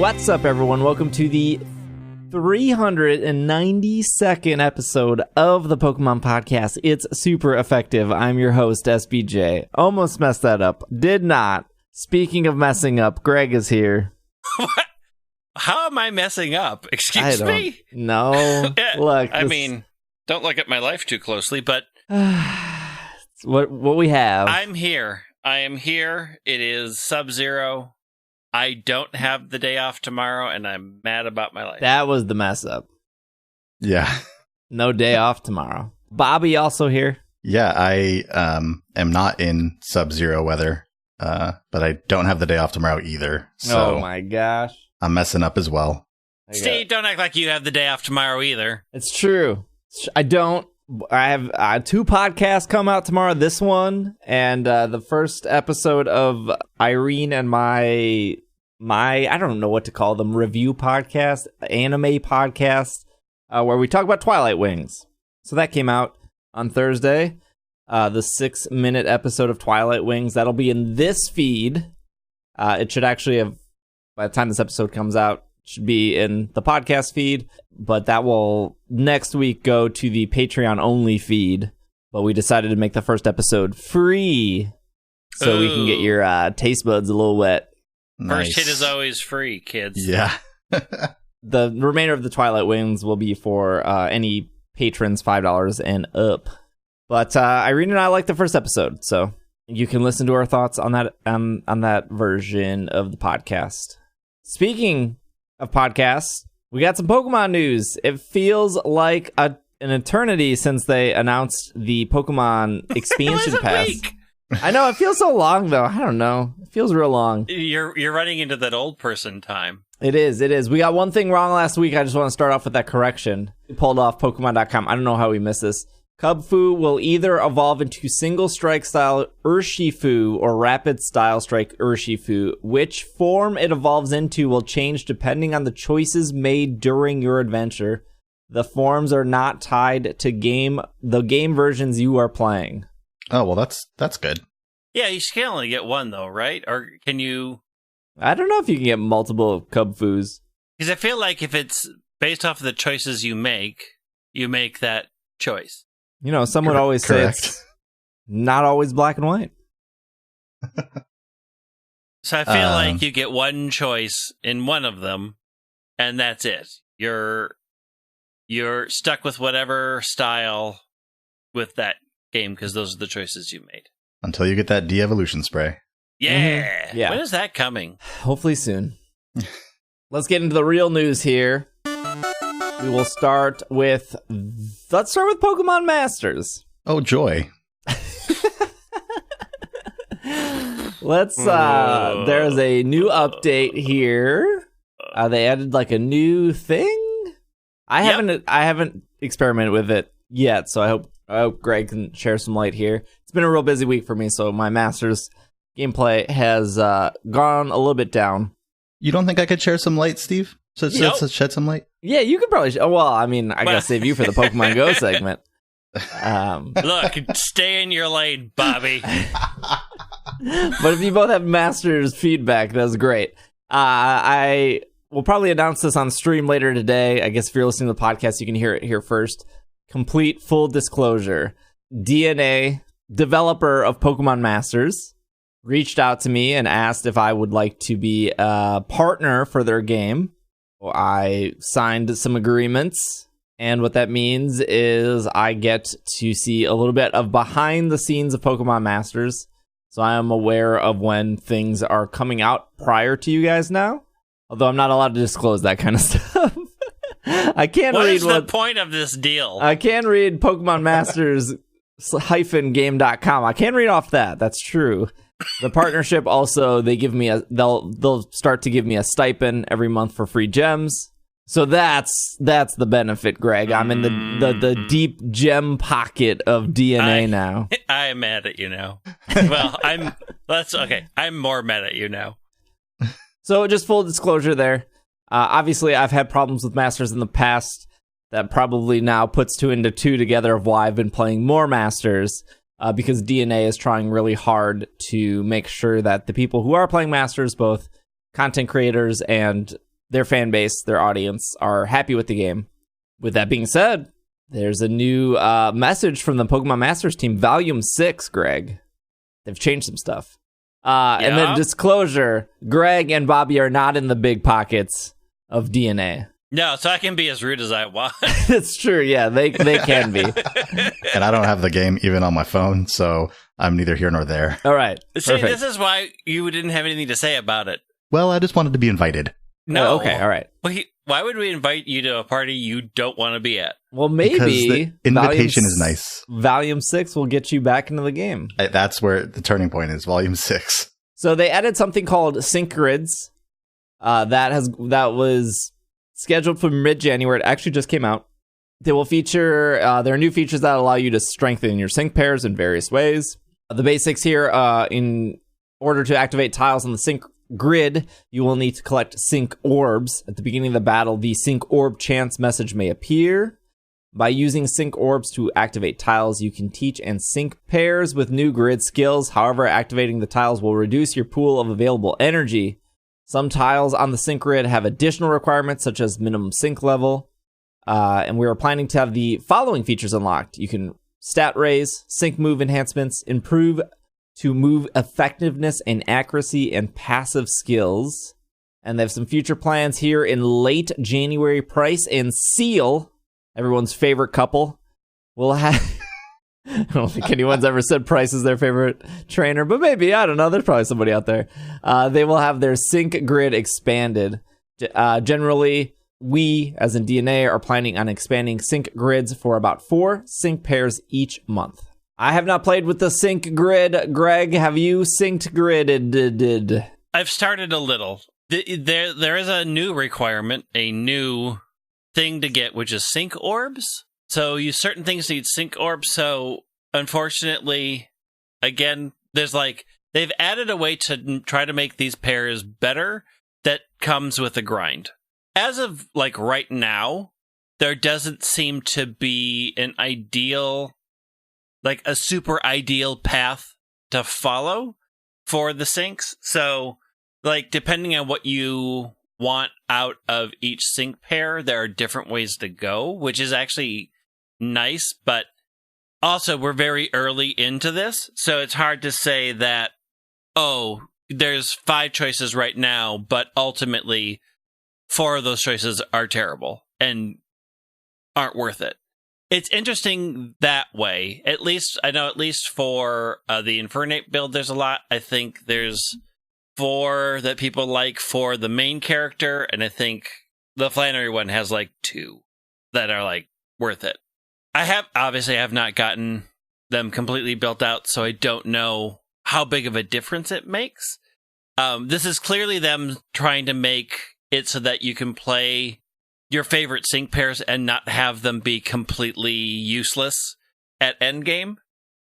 What's up, everyone? Welcome to the 392nd episode of the Pokemon Podcast. It's super effective. I'm your host, SBJ. Almost messed that up. Did not. Speaking of messing up, Greg is here. What? How am I messing up? Excuse me? No. Look, I mean, don't look at my life too closely, but what we have. I'm here. I am here. It is Sub-Zero. I don't have the day off tomorrow, and I'm mad about my life. That was the mess up. Yeah. No day off tomorrow. Bobby also here. Yeah, I am not in Sub-Zero weather, but I don't have the day off tomorrow either. So oh my gosh. I'm messing up as well. Steve, don't act like you have the day off tomorrow either. It's true. I don't. I have two podcasts come out tomorrow. This one and the first episode of Irene and my I don't know what to call them, review podcast, anime podcast, where we talk about Twilight Wings. So that came out on Thursday. The 6-minute episode of Twilight Wings. That'll be in this feed. It should actually have, by the time this episode comes out, should be in the podcast feed, but that will next week go to the Patreon only feed. But we decided to make the first episode free so we can get your taste buds a little wet. Nice. First hit is always free, kids. Yeah. The remainder of the Twilight Wings will be for any patrons $5 and up. But Irene and I like the first episode, so you can listen to our thoughts on that version of the podcast. Speaking of podcasts, we got some Pokemon news. It feels like an eternity since they announced the Pokemon expansion pass. Week. I know, it feels so long though. I don't know. It feels real long. You're running into that old person time. It is. We got one thing wrong last week. I just want to start off with that correction. We pulled off Pokemon.com. I don't know how we missed this. Cubfu will either evolve into Single Strike style Urshifu or Rapid style Strike Urshifu. Which form it evolves into will change depending on the choices made during your adventure. The forms are not tied to the game versions you are playing. Oh, well, that's good. Yeah, you can only get one, though, right? Or can you... I don't know if you can get multiple Cubfus. Because I feel like if it's based off of the choices you make that choice. You know, some would always say it's not always black and white. So I feel like you get one choice in one of them, and that's it. You're stuck with whatever style with that game, because those are the choices you made. Until you get that de-evolution spray. Yeah. Mm-hmm. Yeah. When is that coming? Hopefully soon. Let's get into the real news here. We will start with Pokemon Masters. Oh, joy. There's a new update here. They added like a new thing. I haven't experimented with it yet, so I hope Greg can share some light here. It's been a real busy week for me, so my Masters gameplay has gone a little bit down. You don't think I could share some light, Steve? So shed some light? Yeah, you could probably... well, I mean, I gotta save you for the Pokemon Go segment. Look, stay in your lane, Bobby. But if you both have Masters feedback, that's great. I will probably announce this on stream later today. I guess if you're listening to the podcast, you can hear it here first. Complete full disclosure. DNA, developer of Pokemon Masters, reached out to me and asked if I would like to be a partner for their game. I signed some agreements, and what that means is I get to see a little bit of behind the scenes of Pokemon Masters, so I am aware of when things are coming out prior to you guys now, although I'm not allowed to disclose that kind of stuff. I can't read what is the point of this deal? I can read Pokemon Masters -game.com. I can read off that. That's true. The partnership also, they'll start to give me a stipend every month for free gems. So that's the benefit, Greg. I'm in the deep gem pocket of DNA now. I am mad at you now. Well, that's okay. I'm more mad at you now. So just full disclosure there. Obviously, I've had problems with Masters in the past. That probably now puts 2 and 2 together of why I've been playing more Masters. Because DNA is trying really hard to make sure that the people who are playing Masters, both content creators and their fan base, their audience, are happy with the game. With that being said, there's a new message from the Pokemon Masters team, Volume 6, Greg. They've changed some stuff. And then disclosure, Greg and Bobby are not in the big pockets of DNA. No, so I can be as rude as I want. It's true, yeah, they can be. And I don't have the game even on my phone, so I'm neither here nor there. All right, see, perfect. this is why you didn't have anything to say about it. Well, I just wanted to be invited. No. Oh, okay, all right. Why would we invite you to a party you don't want to be at? Well, maybe Because the invitation is nice. Volume 6 will get you back into the game. That's where the turning point is, Volume 6. So they added something called Sync Grids. That was scheduled for mid-January. It actually just came out. They will feature, there are new features that allow you to strengthen your sync pairs in various ways. The basics here, in order to activate tiles on the sync grid, you will need to collect sync orbs. At the beginning of the battle, the sync orb chance message may appear. By using sync orbs to activate tiles, you can teach and sync pairs with new grid skills. However, activating the tiles will reduce your pool of available energy. Some tiles on the sync grid have additional requirements, such as minimum sync level. And we are planning to have the following features unlocked. You can stat raise, sync move enhancements, improve to move effectiveness and accuracy, and passive skills. And they have some future plans here in late January. Price and Seal, everyone's favorite couple, will have... I don't think anyone's ever said Price is their favorite trainer, but maybe, I don't know, there's probably somebody out there. They will have their sync grid expanded. Generally, we, as in DNA, are planning on expanding sync grids for about 4 sync pairs each month. I have not played with the sync grid. Greg, have you synced gridded? I've started a little. There is a new requirement, a new thing to get, which is sync orbs. So certain things need sync orbs. So unfortunately, again, they've added a way to try to make these pairs better that comes with a grind. As of right now, there doesn't seem to be an ideal, a super ideal path to follow for the syncs. So depending on what you want out of each sync pair, there are different ways to go, which is actually nice, but also we're very early into this, so it's hard to say that, there's 5 choices right now, but ultimately 4 of those choices are terrible and aren't worth it. It's interesting that way. At least for the Infernape build, there's a lot. I think there's 4 that people like for the main character, and I think the Flannery one has 2 that are worth it. I have not gotten them completely built out, so I don't know how big of a difference it makes. This is clearly them trying to make it so that you can play your favorite sync pairs and not have them be completely useless at endgame.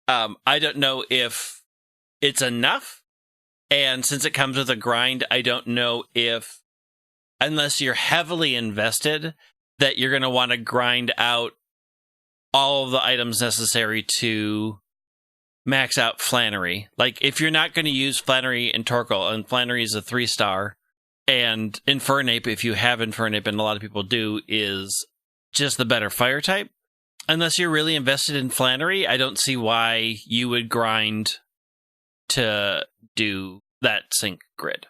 I don't know if it's enough, and since it comes with a grind, I don't know if, unless you're heavily invested, that you're going to want to grind out all of the items necessary to max out Flannery. If you're not going to use Flannery and Torkoal, and Flannery is a 3-star, and Infernape, if you have Infernape, and a lot of people do, is just the better fire type. Unless you're really invested in Flannery, I don't see why you would grind to do that sync grid.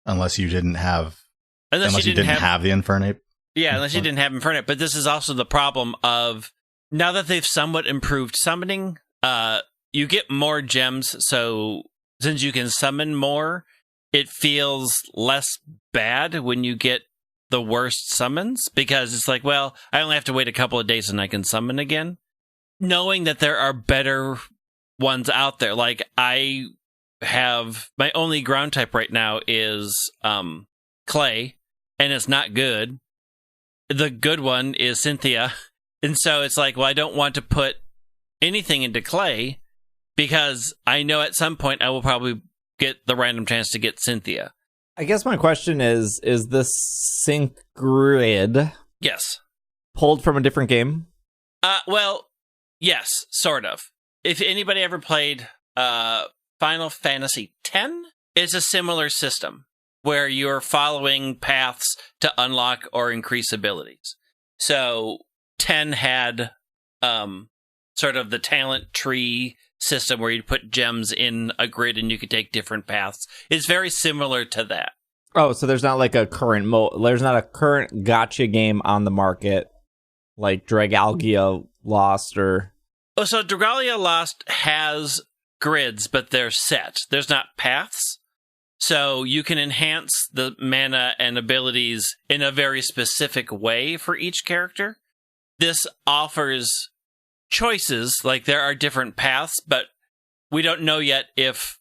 Unless you didn't have... Unless you didn't have the Infernape? Yeah, unless you didn't have Infernape. But this is also the problem of, now that they've somewhat improved summoning, you get more gems, so since you can summon more, it feels less bad when you get the worst summons, because it's I only have to wait a couple of days and I can summon again. Knowing that there are better ones out there, I have, my only ground type right now is Clay, and it's not good. The good one is Cynthia. And so it's I don't want to put anything into Clay, because I know at some point I will probably get the random chance to get Cynthia. I guess my question is this sync grid Yes. pulled from a different game? Well, yes, sort of. If anybody ever played Final Fantasy X, it's a similar system. where you're following paths to unlock or increase abilities. So 10 had sort of the talent tree system where you put gems in a grid and you could take different paths. It's very similar to that. Oh, so there's not like a current there's not a current gacha game on the market like Dragalia Lost or... Oh, so Dragalia Lost has grids, but they're set. There's not paths. So you can enhance the mana and abilities in a very specific way for each character. This offers choices, like there are different paths, but we don't know yet if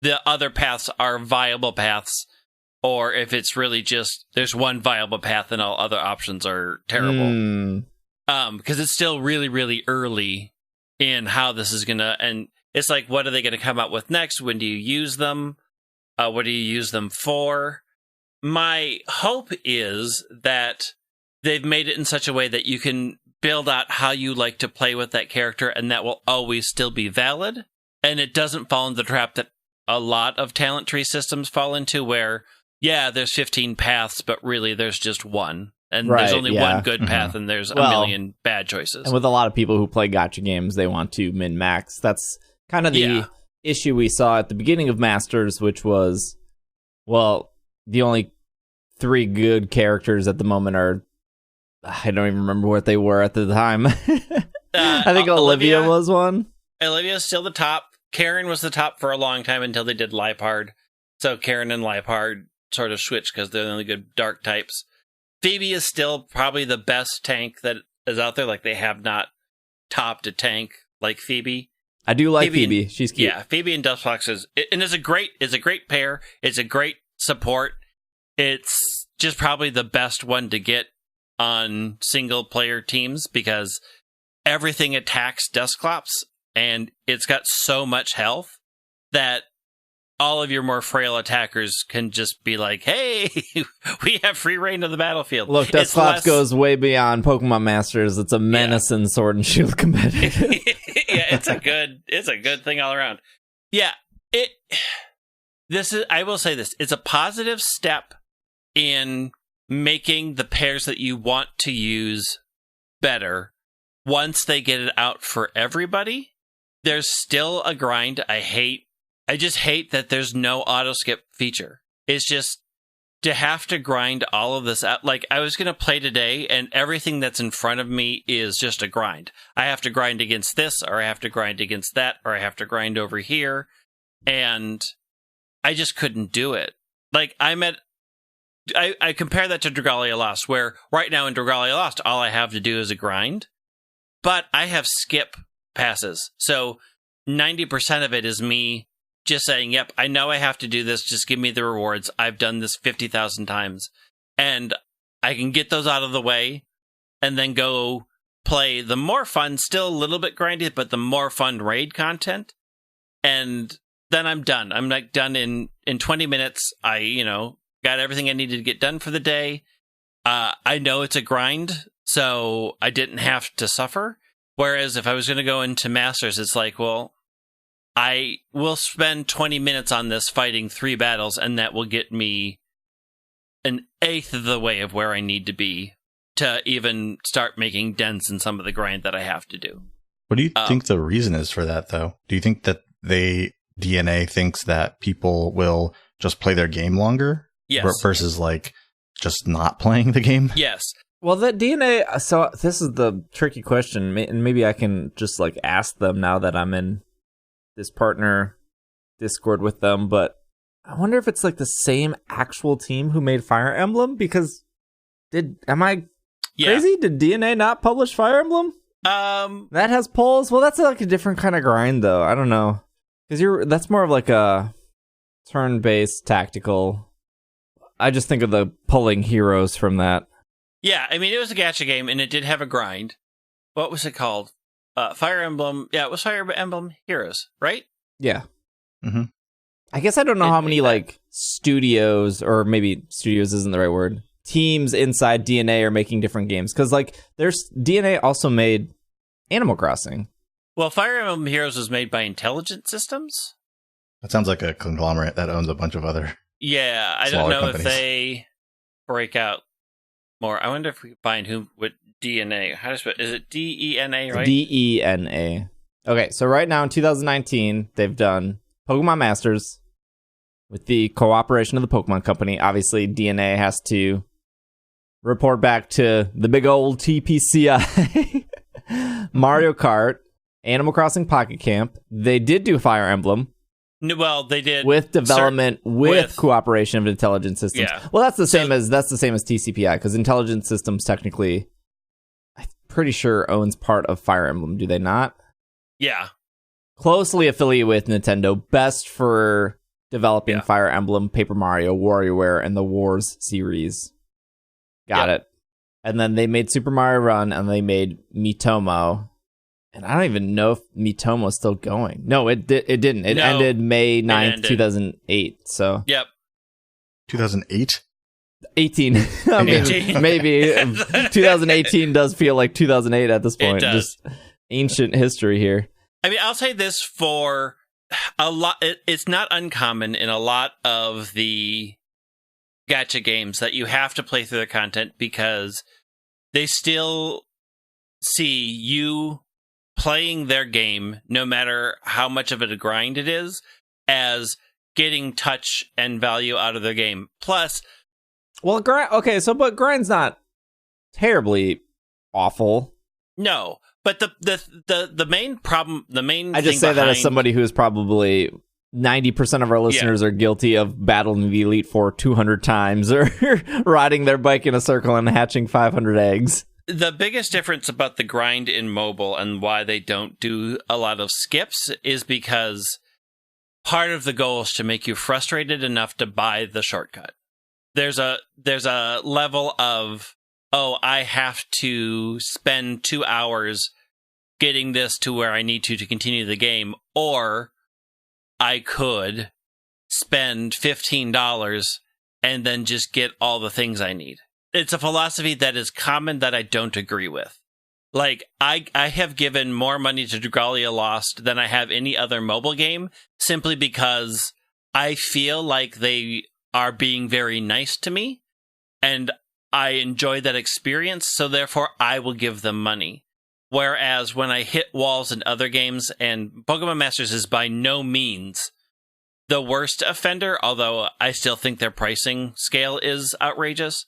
the other paths are viable paths or if it's really just there's one viable path and all other options are terrible. Because it's still really, really early in how this is gonna, and it's like, what are they gonna come out with next? When do you use them? What do you use them for? My hope is that they've made it in such a way that you can build out how you like to play with that character, and that will always still be valid. And it doesn't fall into the trap that a lot of talent tree systems fall into, where, yeah, there's 15 paths, but really there's just one. And there's only one good path, and there's a million bad choices. And with a lot of people who play gacha games, they want to min-max. That's kind of the issue we saw at the beginning of Masters, which was, well, the only 3 good characters at the moment are, I don't even remember what they were at the time. I think Olivia was one. Olivia's still the top. Karen was the top for a long time until they did Liepard. So Karen and Liepard sort of switched because they're the only good dark types. Phoebe is still probably the best tank that is out there. Like, they have not topped a tank like Phoebe. I do like Phoebe. She's cute. Yeah, Phoebe and Dustbox is a great pair. It's a great support. It's just probably the best one to get on single player teams because everything attacks Dusclops, and it's got so much health that all of your more frail attackers can just be like, hey, we have free reign of the battlefield. Look, Dusclops goes way beyond Pokemon Masters. It's a menace and Sword and Shield competitive. Yeah, it's a good thing all around. Yeah, I will say this, it's a positive step in making the pairs that you want to use better once they get it out for everybody. There's still a grind. I just hate that there's no auto skip feature. It's just to have to grind all of this out. Like, I was going to play today and everything that's in front of me is just a grind. I have to grind against this, or I have to grind against that, or I have to grind over here. And I just couldn't do it. Like, I compare that to Dragalia Lost, where right now in Dragalia Lost, all I have to do is a grind, but I have skip passes. So 90% of it is me just saying, yep, I know I have to do this. Just give me the rewards. I've done this 50,000 times. And I can get those out of the way and then go play the more fun, still a little bit grindy, but the more fun raid content. And then I'm done. I'm like done in 20 minutes. I, got everything I needed to get done for the day. I know it's a grind, so I didn't have to suffer. Whereas if I was going to go into Masters, it's like, well, I will spend 20 minutes on this fighting 3 battles, and that will get me an eighth of the way of where I need to be to even start making dents in some of the grind that I have to do. What do you think the reason is for that, though? Do you think that DNA thinks that people will just play their game longer? Yes. Versus, like, just not playing the game? Yes. Well, that DNA, so this is the tricky question, and maybe I can just, like, ask them now that I'm in this partner Discord with them, but I wonder if it's, like, the same actual team who made Fire Emblem, because am I crazy? Did DNA not publish Fire Emblem? That has polls? Well, that's, like, a different kind of grind, though. I don't know. Because that's more of, like, a turn-based tactical. I just think of the pulling heroes from that. Yeah, I mean, it was a gacha game, and it did have a grind. What was it called? Fire Emblem. Yeah, it was Fire Emblem Heroes, right? Yeah. Mm-hmm. I guess I don't know how many, like, studios, or maybe studios isn't the right word, teams inside DNA are making different games. Because, like, there's DNA also made Animal Crossing. Well, Fire Emblem Heroes was made by Intelligent Systems. That sounds like a conglomerate that owns a bunch of other Yeah, I don't know if they break out more. I wonder if we can find what DNA. Is it DENA, right? DENA. Okay, so right now in 2019, they've done Pokemon Masters with the cooperation of the Pokemon Company. Obviously, DNA has to report back to the big old TPCI. Mario Kart, Animal Crossing Pocket Camp. They did do Fire Emblem. Well, they did with development with cooperation of Intelligent Systems. Yeah. Well, that's the same as TCPI, because Intelligent Systems technically, I'm pretty sure, owns part of Fire Emblem. Do they not? Yeah. Closely affiliated with Nintendo, best for developing Fire Emblem, Paper Mario, WarioWare, and the Wars series. Got it. And then they made Super Mario Run, and they made Miitomo. And I don't even know if Miitomo's still going. No, it didn't. It ended May 9th, 2008. So. Yep. 2008? 18. maybe 2018 does feel like 2008 at this point. Just ancient history here. I mean, I'll say this for a lot. It's not uncommon in a lot of the gacha games that you have to play through the content because they still see you playing their game, no matter how much of it a grind it is, as getting touch and value out of their game. Plus, well, but grind's not terribly awful. No, but the main problem, I just say that as somebody who is probably 90% of our listeners are guilty of battling the Elite Four 200 times or riding their bike in a circle and hatching 500 eggs. The biggest difference about the grind in mobile and why they don't do a lot of skips is because part of the goal is to make you frustrated enough to buy the shortcut. There's a level of, I have to spend 2 hours getting this to where I need to continue the game, or I could spend $15 and then just get all the things I need. It's a philosophy that is common that I don't agree with. Like, I have given more money to Dragalia Lost than I have any other mobile game, simply because I feel like they are being very nice to me, and I enjoy that experience, so therefore I will give them money. Whereas when I hit walls in other games, and Pokemon Masters is by no means the worst offender, although I still think their pricing scale is outrageous.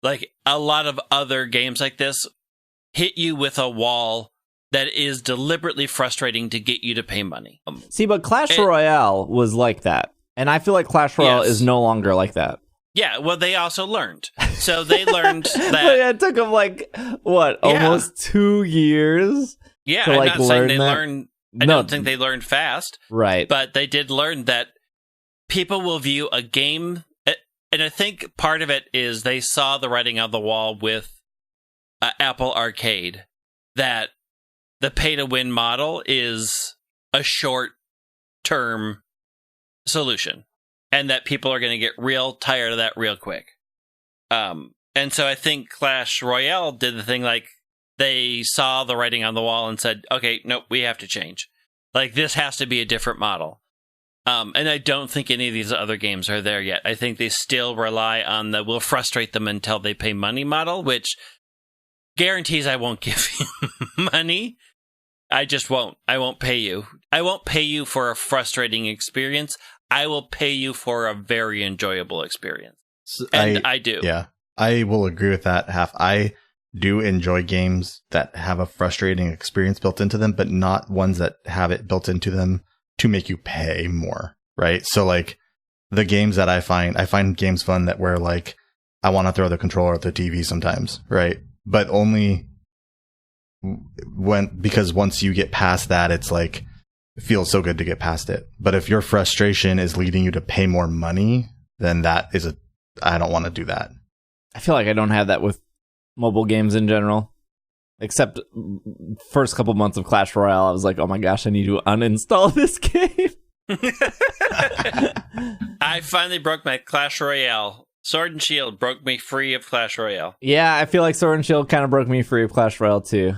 Like, a lot of other games like this hit you with a wall that is deliberately frustrating to get you to pay money. See, but Clash Royale was like that. And I feel like Clash Royale is no longer like that. Yeah, well, they also learned. So they learned that... But it took them, almost 2 years to, I'm not saying they learned... I don't think they learned fast. Right. But they did learn that people will view a game... And I think part of it is they saw the writing on the wall with Apple Arcade, that the pay-to-win model is a short-term solution, and that people are going to get real tired of that real quick. And so I think Clash Royale did the thing, like, they saw the writing on the wall and said, okay, nope, we have to change. Like, this has to be a different model. And I don't think any of these other games are there yet. I think they still rely on the we'll frustrate them until they pay money model, which guarantees I won't give you money. I just won't. I won't pay you. I won't pay you for a frustrating experience. I will pay you for a very enjoyable experience. And I do. Yeah, I will agree with that half. I do enjoy games that have a frustrating experience built into them, but not ones that have it built into them to make you pay more, right? So, like, the games that I find games fun that where, like, I want to throw the controller at the TV sometimes, right? But only because once you get past that, it's like, it feels so good to get past it. But if your frustration is leading you to pay more money, then that is I don't want to do that. I feel like I don't have that with mobile games in general. Except first couple months of Clash Royale, I was like, oh my gosh, I need to uninstall this game. I finally broke my Clash Royale. Sword and Shield broke me free of Clash Royale. Yeah, I feel like Sword and Shield kind of broke me free of Clash Royale too.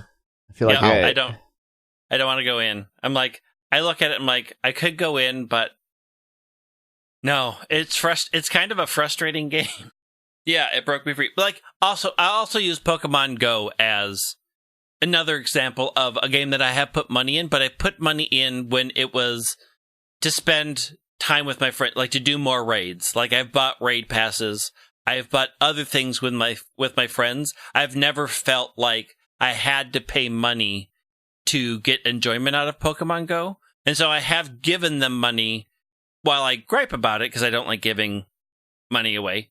I feel like I don't want to go in. I'm like, I look at it, I'm like, I could go in, but No, it's kind of a frustrating game. Yeah, it broke me free. Like, I also use Pokemon Go as another example of a game that I have put money in, but I put money in when it was to spend time with my friend, like to do more raids. Like, I've bought raid passes. I've bought other things with my friends. I've never felt like I had to pay money to get enjoyment out of Pokemon Go. And so I have given them money while I gripe about it because I don't like giving money away.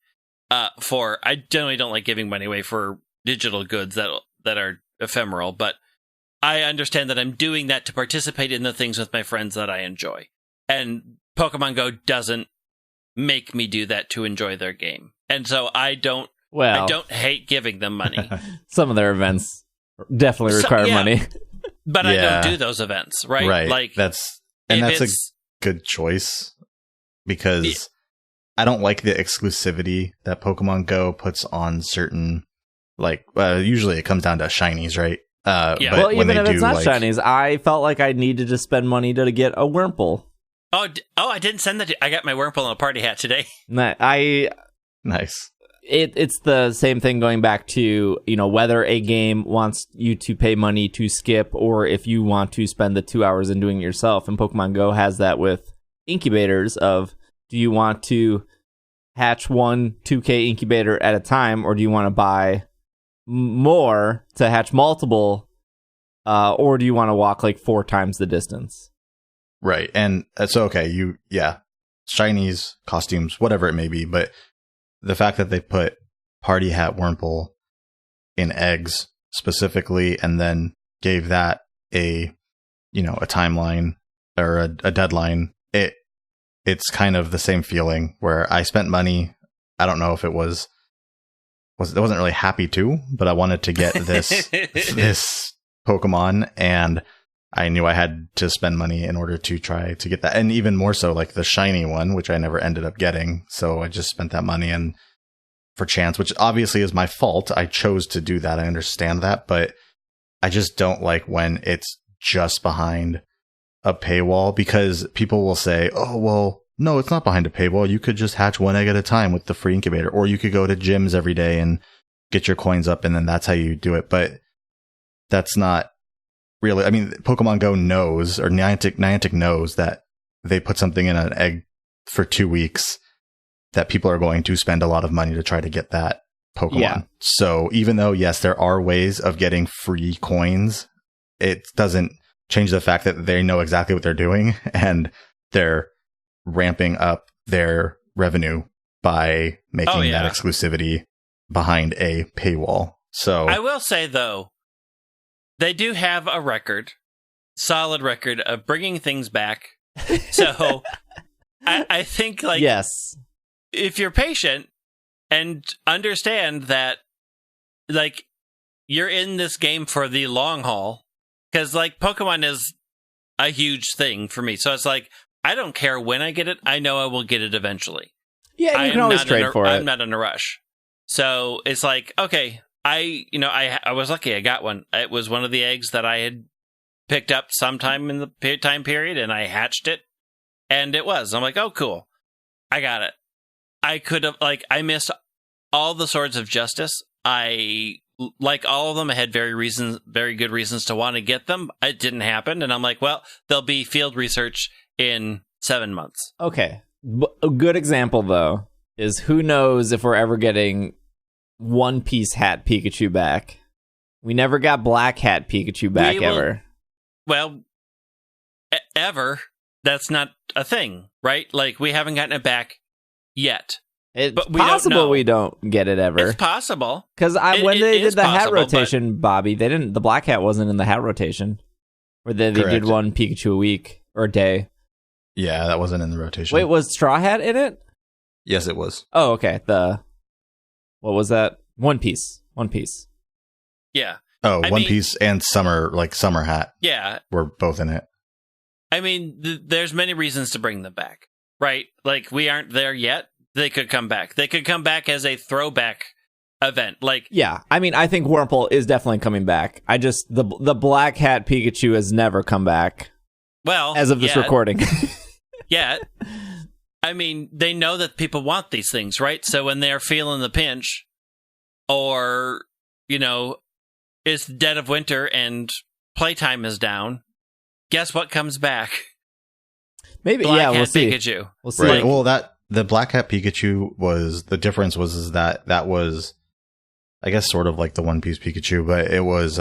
I generally don't like giving money away for digital goods that are ephemeral, but I understand that I'm doing that to participate in the things with my friends that I enjoy. And Pokemon Go doesn't make me do that to enjoy their game. And so I don't hate giving them money. Some of their events definitely require money. But I don't do those events, right? Right. Like, that's a good choice because I don't like the exclusivity that Pokemon Go puts on certain, like, usually it comes down to shinies, right? But well, even if it's not shinies, I felt like I needed to spend money to get a Wurmple. Oh, I didn't send that. I got my Wurmple in a party hat today. Nice. It's the same thing going back to, whether a game wants you to pay money to skip or if you want to spend the 2 hours in doing it yourself. And Pokemon Go has that with incubators of, do you want to hatch one 2K incubator at a time, or do you want to buy more to hatch multiple, or do you want to walk like 4 times the distance? Right. And so, okay, shinies, costumes, whatever it may be, but the fact that they put Party Hat Wurmple in eggs specifically and then gave that a timeline or a deadline, it's kind of the same feeling where I spent money. I don't know if I wasn't really happy to, but I wanted to get this Pokemon, and I knew I had to spend money in order to try to get that. And even more so, like the shiny one, which I never ended up getting. So I just spent that money and for chance, which obviously is my fault. I chose to do that. I understand that, but I just don't like when it's just behind a paywall, because people will say, oh, well, no, it's not behind a paywall. You could just hatch one egg at a time with the free incubator, or you could go to gyms every day and get your coins up, and then that's how you do it. But that's not really, I mean, Pokemon Go knows, or Niantic knows that they put something in an egg for 2 weeks that people are going to spend a lot of money to try to get that Pokemon. Yeah. So even though, yes, there are ways of getting free coins, it doesn't change the fact that they know exactly what they're doing, and they're ramping up their revenue by making that exclusivity behind a paywall. So I will say, though, they do have a solid record of bringing things back. So I think, like, yes, if you're patient and understand that, like, you're in this game for the long haul, because, like, Pokemon is a huge thing for me. So it's like, I don't care when I get it. I know I will get it eventually. Yeah, you can always trade for it. I'm not in a rush. So it's like, okay, I was lucky. I got one. It was one of the eggs that I had picked up sometime in the time period, and I hatched it, and it was. I'm like, oh, cool. I got it. I could have, like, I missed all the Swords of Justice. Like all of them, I had very good reasons to want to get them. It didn't happen, and I'm like, well, there'll be field research in 7 months. Okay. A good example, though, is who knows if we're ever getting One Piece Hat Pikachu back. We never got Black Hat Pikachu back ever. Well, ever. That's not a thing, right? Like, we haven't gotten it back yet. It's possible we don't get it ever. It's possible. Because when they did the hat rotation, Bobby, the Black Hat wasn't in the hat rotation. Where they did one Pikachu a week or a day. Yeah, that wasn't in the rotation. Wait, was Straw Hat in it? Yes, it was. Oh, okay. What was that? One Piece. Yeah. Oh, One Piece and Summer Hat. Yeah. Were both in it. I mean, there's many reasons to bring them back, right? Like, we aren't there yet. They could come back. They could come back as a throwback event. Like, yeah, I mean, I think Wurmple is definitely coming back. The Black Hat Pikachu has never come back. Well, as of this recording. Yeah. I mean, they know that people want these things, right? So when they're feeling the pinch, or, it's the dead of winter and playtime is down, guess what comes back? Maybe, Black yeah, we'll Hat see. Pikachu. We'll see. Right. Well, the Black Hat Pikachu was, the difference was that was, I guess, sort of like the One Piece Pikachu, but it was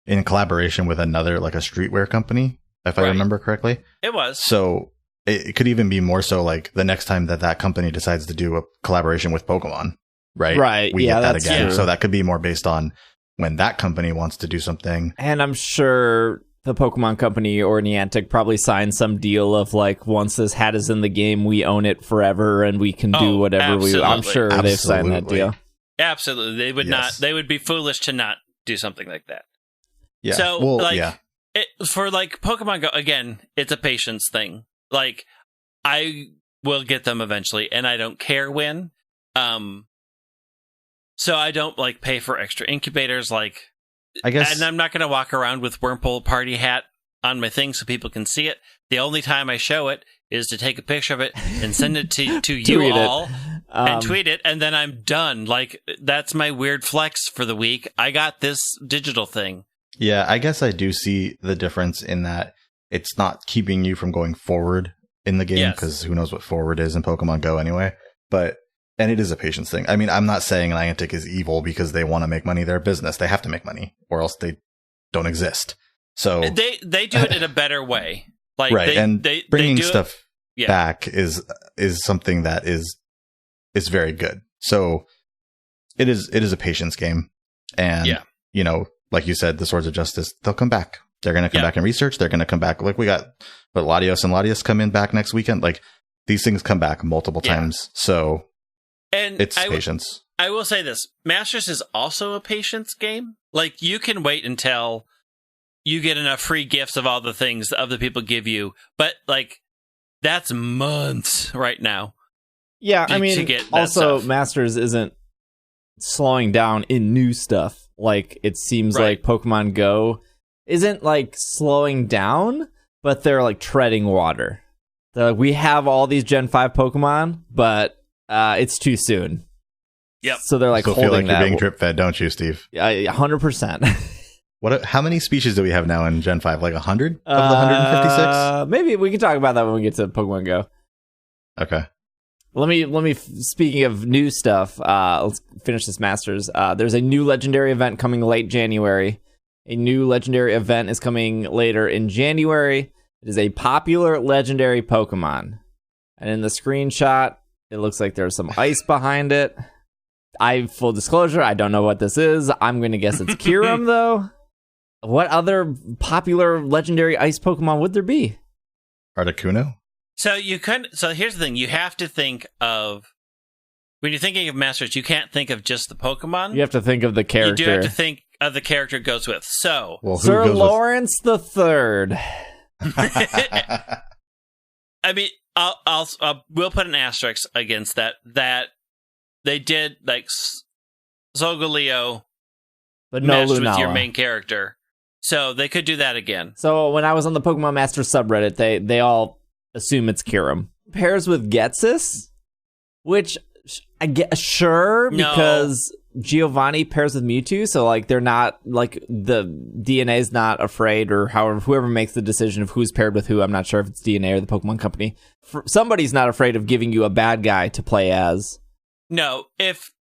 in collaboration with another, like a streetwear company, if I remember correctly. It was. So it could even be more so like the next time that company decides to do a collaboration with Pokemon, right? Right. We yeah, get that that's again. true. So that could be more based on when that company wants to do something. And I'm sure the Pokemon Company or Niantic probably signed some deal of like, once this hat is in the game, we own it forever and we can do whatever we want. I'm sure they've signed that deal. Absolutely. They would not. They would be foolish to not do something like that. Yeah. So, for like Pokemon Go, again, it's a patience thing. Like, I will get them eventually, and I don't care when. So I don't like pay for extra incubators. Like, I guess, and I'm not going to walk around with Wurmple Party hat on my thing so people can see it. The only time I show it is to take a picture of it and send it to you all and tweet it, and then I'm done. Like, that's my weird flex for the week. I got this digital thing. Yeah, I guess I do see the difference in that it's not keeping you from going forward in the game, because who knows what forward is in Pokemon Go anyway. And it is a patience thing. I mean, I'm not saying Niantic is evil because they want to make money. They're a business. They have to make money or else they don't exist. So they do it in a better way. Like, right. Bringing stuff Yeah. back is something that is very good. So it is a patience game, and like you said, the Swords of Justice, they'll come back. They're going to come back and research. They're going to come back. Like, we got Latios and Latias come in back next weekend. Like, these things come back multiple times. So it's patience. I will say this: Masters is also a patience game. Like, you can wait until you get enough free gifts of all the things that other people give you, but like, that's months right now. Yeah, I mean, also stuff. Masters isn't slowing down in new stuff. Like, it seems like Pokemon Go isn't like slowing down, but they're like treading water. They're like, we have all these Gen 5 Pokemon, but it's too soon. Yep. So they're like, still holding feel like that. you're being drip fed, don't you, Steve? 100%. How many species do we have now in Gen 5? Like 100 of the 156? Maybe we can talk about that when we get to Pokemon Go. Okay. Let me. Speaking of new stuff, let's finish this Masters. There's a new legendary event coming late January. A new legendary event is coming later in January. It is a popular legendary Pokemon, and in the screenshot, it looks like there's some ice behind it. Full disclosure, I don't know what this is. I'm going to guess it's Kyurem, though. What other popular legendary ice Pokemon would there be? Articuno? So here's the thing: you have to think of, when you're thinking of Masters, you can't think of just the Pokemon. You have to think of the character. You do have to think of the character it goes with. So, Sir Lawrence the Third. I mean, we'll put an asterisk against that. That they did like Solgaleo, but no meshed Lunala with your main character, so they could do that again. So when I was on the Pokemon Master subreddit, they all assume it's Kyurem. Pairs with Getsis, which I get because Giovanni pairs with Mewtwo, so like they're not like the DNA's not afraid, or however whoever makes the decision of who's paired with who. I'm not sure if it's DNA or the Pokemon Company. Somebody's not afraid of giving you a bad guy to play as. No,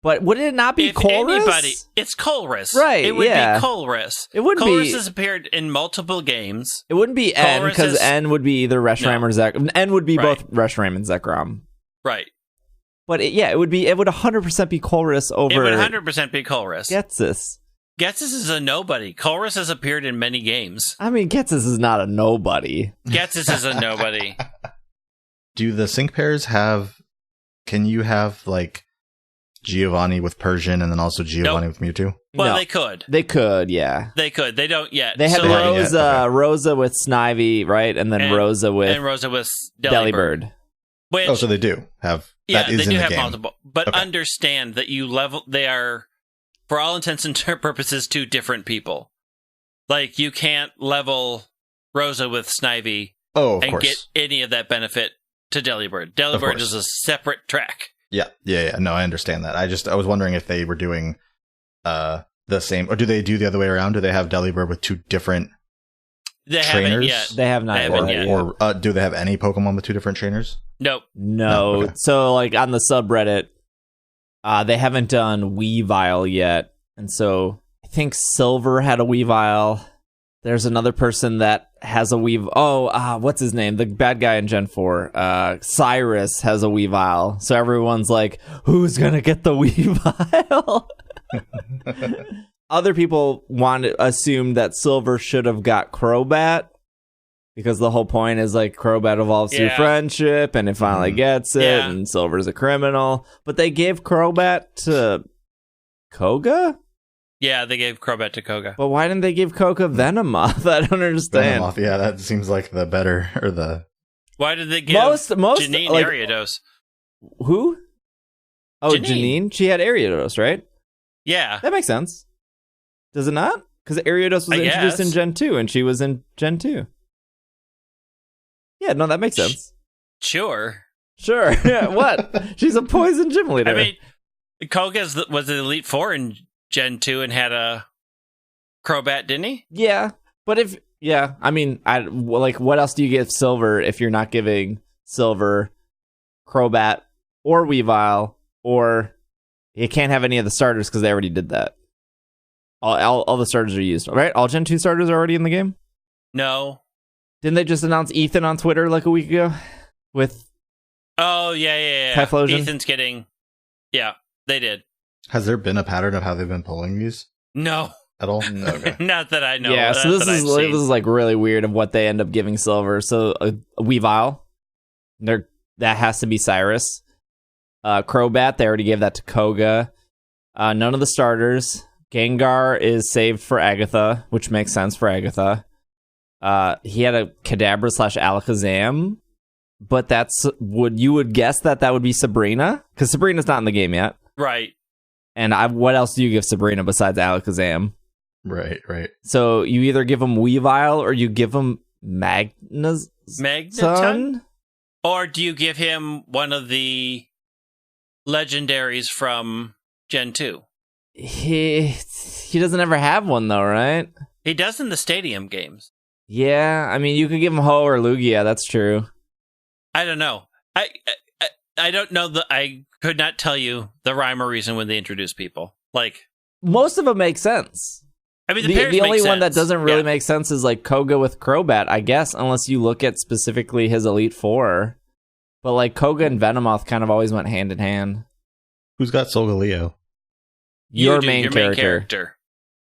but would it not be Colress? It's Colress. Right, it would be Colress. It wouldn't Colress be. has appeared in multiple games. It wouldn't be N, because N would be either Reshiram or Zekrom. N would be both Reshiram and Zekrom. Right. But it would 100% be Colress over. It would 100% be Colress. Getsis. Getsis is a nobody. Colress has appeared in many games. I mean, Getsis is not a nobody. Getsis is a nobody. Do the sync pairs have... Can you have, like, Giovanni with Persian and then also Giovanni with Mewtwo? Well, no. they could. They could, yeah. They could. They don't yet. They have Rosa with Snivy, right? And then Rosa with Delibird. Which, so they do have... Yeah, they do have game. multiple. But understand that they are, for all intents and purposes, two different people. Like, you can't level Rosa with Snivy and get any of that benefit to Delibird. Delibird is a separate track. Yeah. No, I understand that. I was wondering if they were doing the same, or do they do the other way around? Do they have Delibird with two different trainers? Haven't yet. They have not yet. Or do they have any Pokemon with two different trainers? Nope. No. Okay. So, like, on the subreddit, they haven't done Weavile yet. And so I think Silver had a Weavile. There's another person that has a Weavile. Oh, what's his name? The bad guy in Gen 4. Cyrus has a Weavile. So everyone's like, who's going to get the Weavile? Other people assumed that Silver should have got Crobat, because the whole point is like Crobat evolves through friendship and it finally gets it, and Silver's a criminal. But they gave Crobat to Koga? Yeah, they gave Crobat to Koga. But why didn't they give Koga Venomoth? I don't understand. Venomoth, yeah, that seems like the better, or the... Why did they give Janine like, Ariados? Who? Oh, Janine? She had Ariados, right? Yeah. That makes sense. Does it not? Because Ariados was introduced in Gen 2, and she was in Gen 2. Yeah, no, that makes sense. Sure. Yeah, what? She's a poison gym leader. I mean, Koga was the Elite Four in Gen 2 and had a Crobat, didn't he? Yeah, but I mean, what else do you give Silver if you're not giving Silver Crobat or Weavile, or you can't have any of the starters because they already did that. All the starters are used, right? All Gen 2 starters are already in the game? No. Didn't they just announce Ethan on Twitter like a week ago? Oh, yeah. Typhlosion? Ethan's getting... Yeah, they did. Has there been a pattern of how they've been pulling these? No. At all? Okay. Not that I know. Yeah, so this is like really weird of what they end up giving Silver. So a Weavile, that has to be Cyrus. Crobat, they already gave that to Koga. None of the starters. Gengar is saved for Agatha, which makes sense for Agatha. He had a Kadabra / Alakazam, but you would guess that would be Sabrina, because Sabrina's not in the game yet. Right. And what else do you give Sabrina besides Alakazam? Right. So you either give him Weavile or you give him Magneton? Or do you give him one of the legendaries from Gen 2? He doesn't ever have one, though, right? He does in the Stadium games. Yeah, I mean, you could give him Ho or Lugia, that's true. I don't know. I don't know. I could not tell you the rhyme or reason when they introduce people. Like, most of them make sense. I mean, the only one that doesn't really make sense is like Koga with Crobat, I guess, unless you look at specifically his Elite Four. But like Koga and Venomoth kind of always went hand in hand. Who's got Solgaleo? Your main character.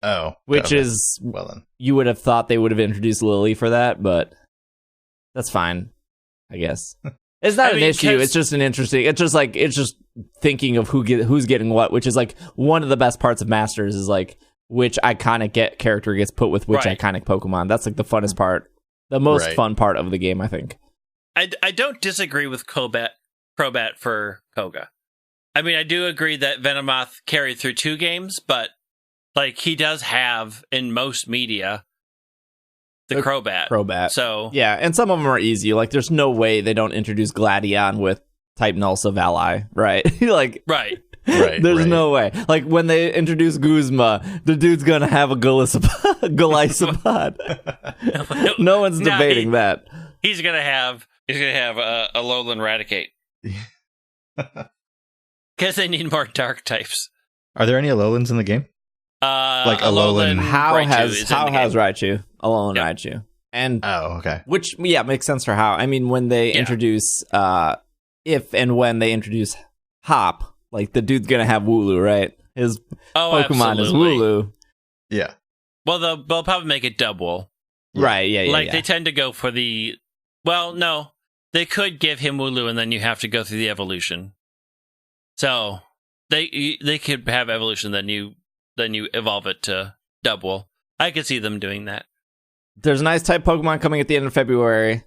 Oh. Which is, well then. You would have thought they would have introduced Lily for that, but that's fine, I guess. It's not an issue. It's just an interesting. It's just thinking of who's getting what, which is like one of the best parts of Masters is like which iconic character gets put with which iconic Pokemon. That's like the funnest part, the most fun part of the game, I think. I don't disagree with Crobat for Koga. I mean, I do agree that Venomoth carried through 2 games, but like he does have in most media the Crobat. So yeah, and some of them are easy. Like, there's no way they don't introduce Gladion with type Null Ally, right? Like, right. There's no way. Like, when they introduce Guzma, the dude's gonna have a Golisopod. No one's debating that. He's gonna have a Alolan Raticate. Because they need more dark types. Are there any Alolans in the game? Like Alolan How has Raichu? Alolan Raichu. And okay. Which makes sense for how. I mean, when they introduce if and when they introduce Hop, like the dude's gonna have Wooloo, right? His Pokemon is Wooloo. Yeah. Well, they'll probably make it Dubwool. Right, yeah. Like they tend to go for the no. They could give him Wooloo and then you have to go through the evolution. So they could have evolution, then you evolve it to Dubwool. I could see them doing that. There's a nice type Pokemon coming at the end of February.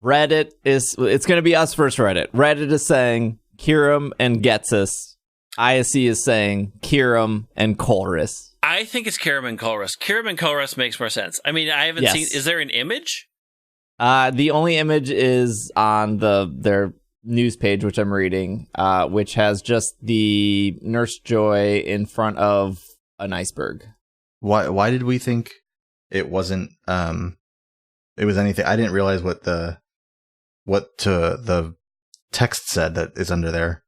It's going to be us first Reddit. Reddit is saying Kyurem and Getsus. ISC is saying Kyurem and Colress. I think it's Kyurem and Colress. Kyurem and Colress makes more sense. I mean, I haven't seen... Is there an image? The only image is on their news page, which I'm reading, which has just the Nurse Joy in front of an iceberg. Why did we think it wasn't it was anything? I didn't realize what the text said that is under there.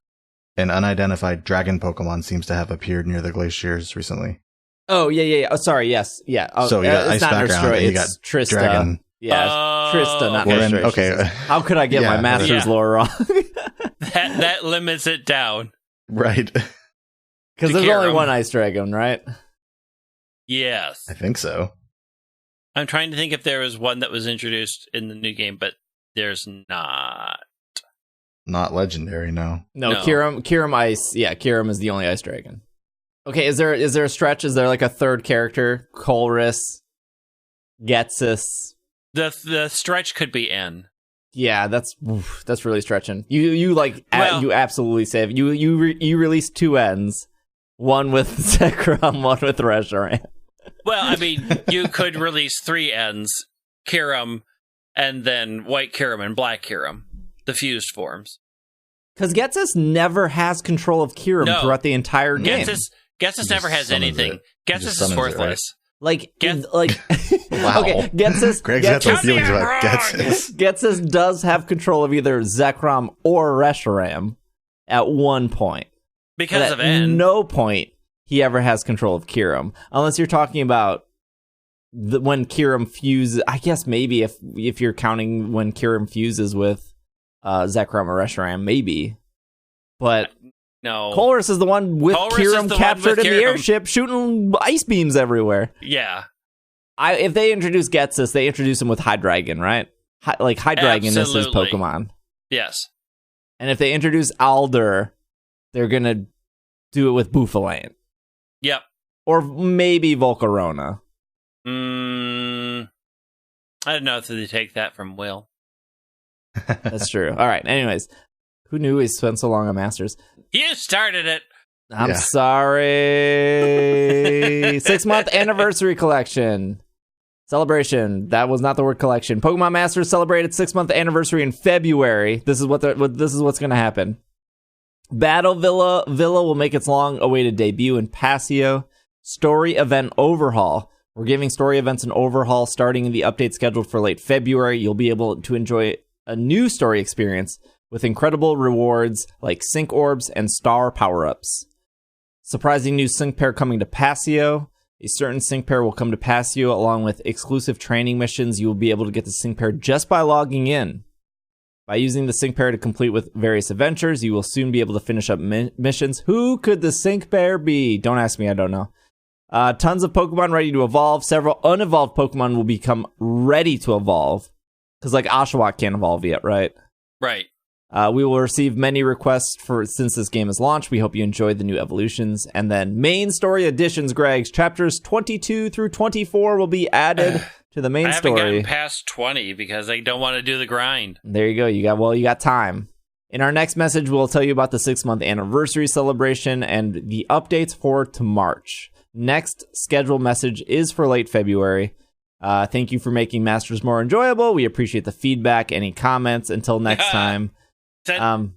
An unidentified dragon Pokemon seems to have appeared near the glaciers recently. Oh, yeah. Oh, sorry, yes. Yeah. Oh, so you got it's ice not background, and you got it's Trista. dragon. Yeah, Trista, not well, Nurse Joy. okay. How could I get my master's lore wrong? that limits it down. Right. Because there's only one ice dragon, right? Yes. I think so. I'm trying to think if there was one that was introduced in the new game, but there's not. Not legendary, no. No. Kyurem Ice. Yeah, Kyurem is the only ice dragon. Okay, is there a stretch? Is there like a third character? Colress, Getsis. The stretch could be N. Yeah, that's really stretching. You absolutely save. You released 2 N's, one with Zekrom, one with Reshiram. Well, I mean, you could release 3 N's, Kyurem, and then White Kyurem and Black Kyurem, the fused forms. Because Getsis never has control of Kyurem throughout the entire game. Getsis never has anything. Getsis is worthless. Wow. Okay, Greg's got some feelings about Getsis. Getsis does have control of either Zekrom or Reshiram at one point. Because of N. At no point he ever has control of Kyurem. Unless you're talking about when Kyurem fuses. I guess maybe if you're counting when Kyurem fuses with Zekrom or Reshiram, maybe. But no. Colress is the one with Kyurem captured in the airship shooting ice beams everywhere. Yeah. If they introduce Getsis, they introduce him with Hydreigon, right? Hydreigon is his Pokemon. Yes. And if they introduce Alder, they're going to do it with Bouffalant. Yep. Or maybe Volcarona. I don't know if they take that from Will. That's true. All right. Anyways, who knew he spent so long on Masters? You started it. I'm sorry. 6-month anniversary collection. Celebration. That was not the word collection. Pokemon Masters celebrated 6-month anniversary in February. This is what's going to happen. Battle Villa will make its long-awaited debut in Paseo. Story event overhaul. We're giving story events an overhaul starting in the update scheduled for late February. You'll be able to enjoy a new story experience with incredible rewards like Sync Orbs and Star power-ups. Surprising new Sync Pair coming to Paseo. A certain Sync Pair will come to Paseo along with exclusive training missions. You will be able to get the Sync Pair just by logging in. By using the Sync Pair to complete with various adventures, you will soon be able to finish up missions. Who could the Sync Pair be? Don't ask me, I don't know. Tons of Pokemon ready to evolve. Several unevolved Pokemon will become ready to evolve. Because like Oshawott can't evolve yet, right? Right. We will receive many requests since this game is launched. We hope you enjoyed the new evolutions. And then main story additions, Greg. Chapters 22 through 24 will be added to the main story. I haven't gotten past 20 because I don't want to do the grind. There you go. You got time. In our next message, we'll tell you about the 6-month anniversary celebration and the updates to March. Next scheduled message is for late February. Thank you for making Masters more enjoyable. We appreciate the feedback. Any comments? Until next time.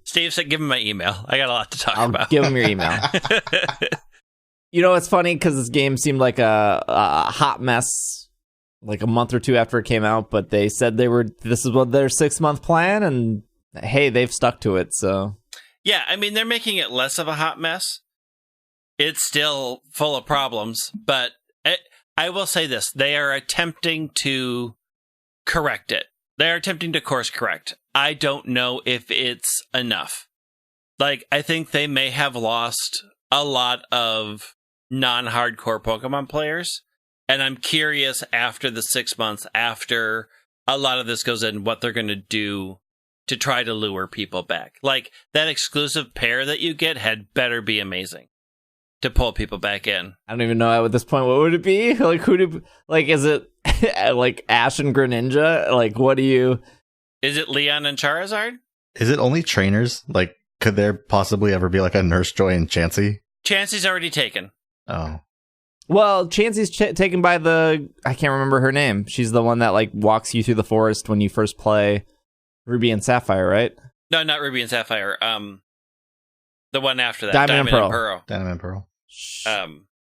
Steve said, give him my email. I got a lot to talk about. I'll give him your email. You know, it's funny because this game seemed like a hot mess like a month or two after it came out, but they said this is what their 6-month plan, and hey, they've stuck to it. So yeah, I mean, they're making it less of a hot mess. It's still full of problems, but I will say this: they are attempting to correct it. They are attempting to course correct. I don't know if it's enough. Like, I think they may have lost a lot of non-hardcore Pokemon players, and I'm curious after the 6 months, after a lot of this goes in, what they're going to do to try to lure people back. Like, that exclusive pair that you get had better be amazing to pull people back in. I don't even know at this point, what would it be? Like, is it like Ash and Greninja? Like, what do you... Is it Leon and Charizard? Is it only trainers? Like, could there possibly ever be like a Nurse Joy and Chansey? Chansey's already taken. Oh. Well, Chansey's taken by I can't remember her name. She's the one that like walks you through the forest when you first play Ruby and Sapphire, right? No, not Ruby and Sapphire. The one after that, Diamond and Pearl. Diamond and Pearl.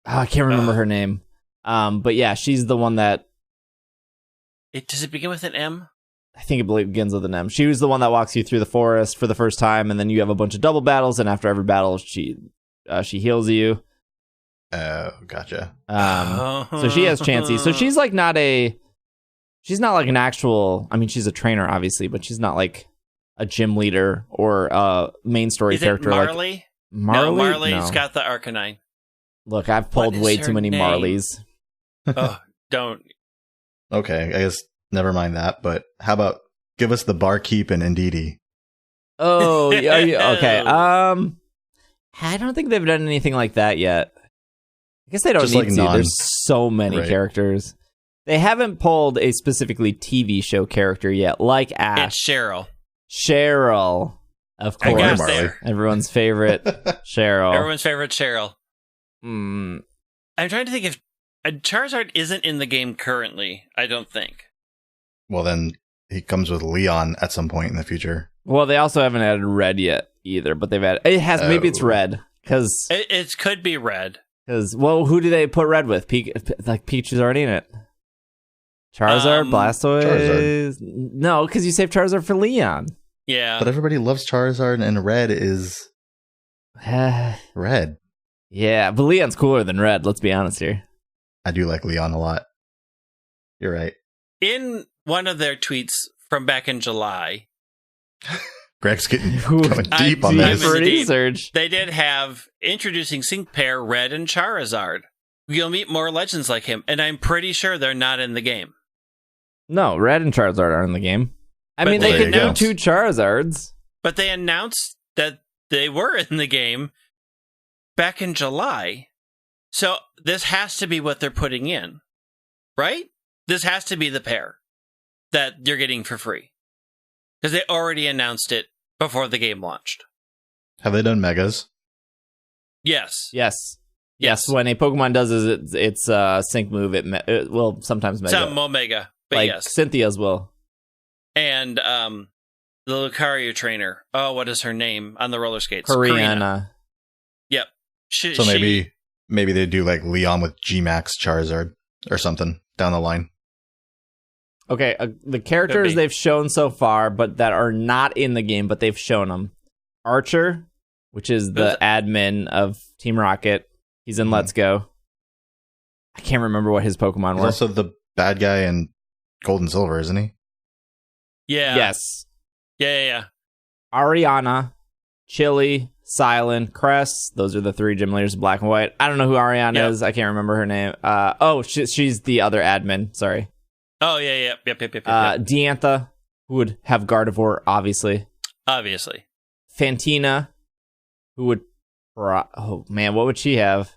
I can't remember her name. But yeah, she's the one that. Does it begin with an M? I think it begins with an M. She was the one that walks you through the forest for the first time, and then you have a bunch of double battles, and after every battle, she heals you. Oh, gotcha. So she has Chansey. So she's like she's not like an actual. I mean, she's a trainer, obviously, but she's not like a gym leader or a main story character. Marley? Like Marley. No, Marley's got the Arcanine. Look, I've pulled way too many Marleys. Oh, don't. Okay, I guess never mind that. But how about give us the Barkeep and Indeedee? Oh, yeah, okay. I don't think they've done anything like that yet. I guess they don't need to. There's so many characters. They haven't pulled a specifically TV show character yet, like Ash. It's Cheryl. Cheryl, of course. Everyone's favorite Cheryl. Everyone's favorite Cheryl. I'm trying to think if Charizard isn't in the game currently. I don't think. Well, then he comes with Leon at some point in the future. Well, they also haven't added Red yet either, but they've added. It has. Maybe it's Red because it could be Red. Because who do they put Red with? Like Peach is already in it. Charizard, Blastoise. Charizard. No, because you saved Charizard for Leon. Yeah, but everybody loves Charizard, and Red is Red. Yeah, but Leon's cooler than Red. Let's be honest here. I do like Leon a lot. You're right. In one of their tweets from back in July, Greg's getting deep on this research. They did have introducing Sync Pair Red and Charizard. You'll meet more legends like him, and I'm pretty sure they're not in the game. No, Red and Charizard are in the game. I mean, they could do 2 Charizards. But they announced that they were in the game back in July. So this has to be what they're putting in, right? This has to be the pair that you're getting for free. Because they already announced it before the game launched. Have they done Megas? Yes. When a Pokemon does its sync move, it will sometimes Mega. Some Omega, but like yes. Cynthia's will. And the Lucario trainer. Oh, what is her name on the roller skates? Karina. Yep. So maybe they do like Leon with G-Max Charizard or something down the line. Okay, the characters they've shown so far, but that are not in the game, but they've shown them. Archer, which is the admin of Team Rocket. He's in Let's Go. I can't remember what his Pokemon were. He's also the bad guy in Gold and Silver, isn't he? Yeah. Yes. Yeah. Ariana, Chili, Silent, Cress. Those are the 3 gym leaders, Black and White. I don't know who Ariana is. I can't remember her name. She's the other admin. Sorry. Oh, yeah. Yep. Diantha, who would have Gardevoir, obviously. Fantina, who would... Oh, man, what would she have?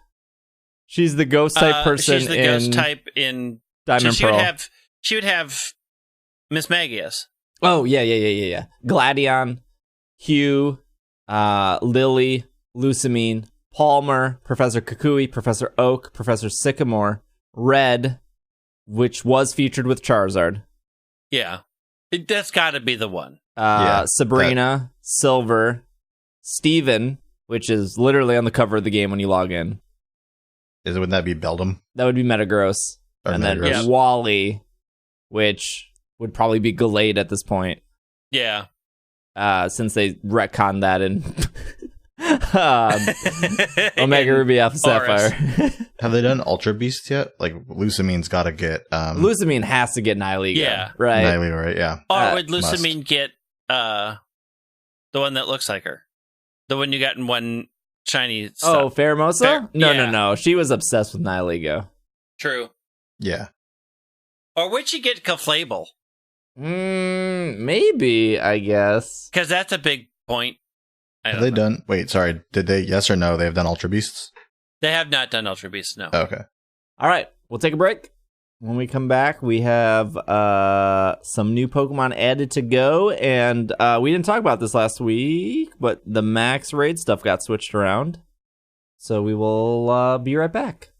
She's the ghost type person. She's the ghost type in Diamond Pearl. She would have Miss Magius. Oh, yeah. Gladion, Hugh, Lily, Lusamine, Palmer, Professor Kukui, Professor Oak, Professor Sycamore, Red, which was featured with Charizard. Yeah. That's got to be the one. Sabrina, Silver, Steven, which is literally on the cover of the game when you log in. Wouldn't that be Beldum? That would be Metagross. And then Wally, which would probably be Gallade at this point. Yeah. Since they retconned that in Omega Ruby Alpha Sapphire. Have they done Ultra Beasts yet? Like, Lusamine's got to get... Lusamine has to get Nihilego. Yeah. Right? Nihilego, right, yeah. Or would Lusamine get the one that looks like her? The one you got in one shiny stuff. Oh, Pheromosa? No. She was obsessed with Nihilego. True. Yeah. Or would she get Caflable? Maybe, I guess. Because that's a big point. Have they done... Wait, sorry. Did they... Yes or no? They have done Ultra Beasts? They have not done Ultra Beasts, no. Okay. All right. We'll take a break. When we come back, we have some new Pokemon added to go. And we didn't talk about this last week, but the Max Raid stuff got switched around. So we will be right back.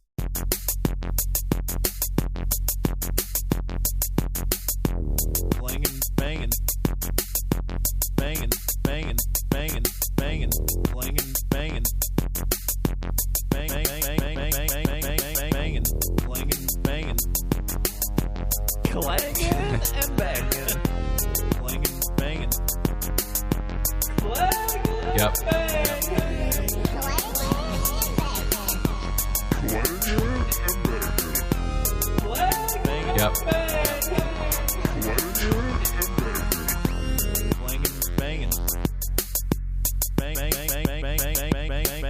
Clanging and banging. Clanging and banging. Clanging Yep. and banging. Clanging Yep. and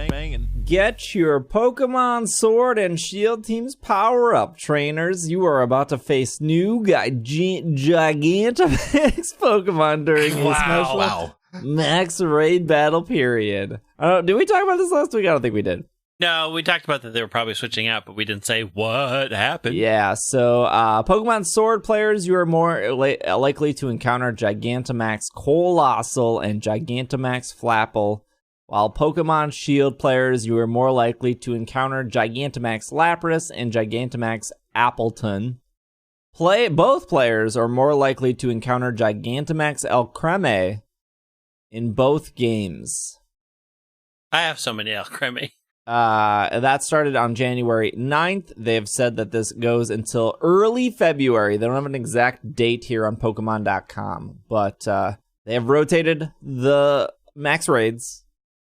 banging. Get your Pokemon Sword and Shield team's power-up, trainers. You are about to face new Gigantamax Pokemon during a special Max Raid battle period. Did we talk about this last week? I don't think we did. No, we talked about that they were probably switching out, but we didn't say what happened. Yeah, so Pokemon Sword players, you are more likely to encounter Gigantamax Colossal and Gigantamax Flapple, while Pokemon Shield players, you are more likely to encounter Gigantamax Lapras and Gigantamax Appleton. Both players are more likely to encounter Gigantamax Alcremie in both games. I have so many Alcremie. That started on January 9th. They've said that this goes until early February. They don't have an exact date here on Pokemon.com, but they have rotated the max raids.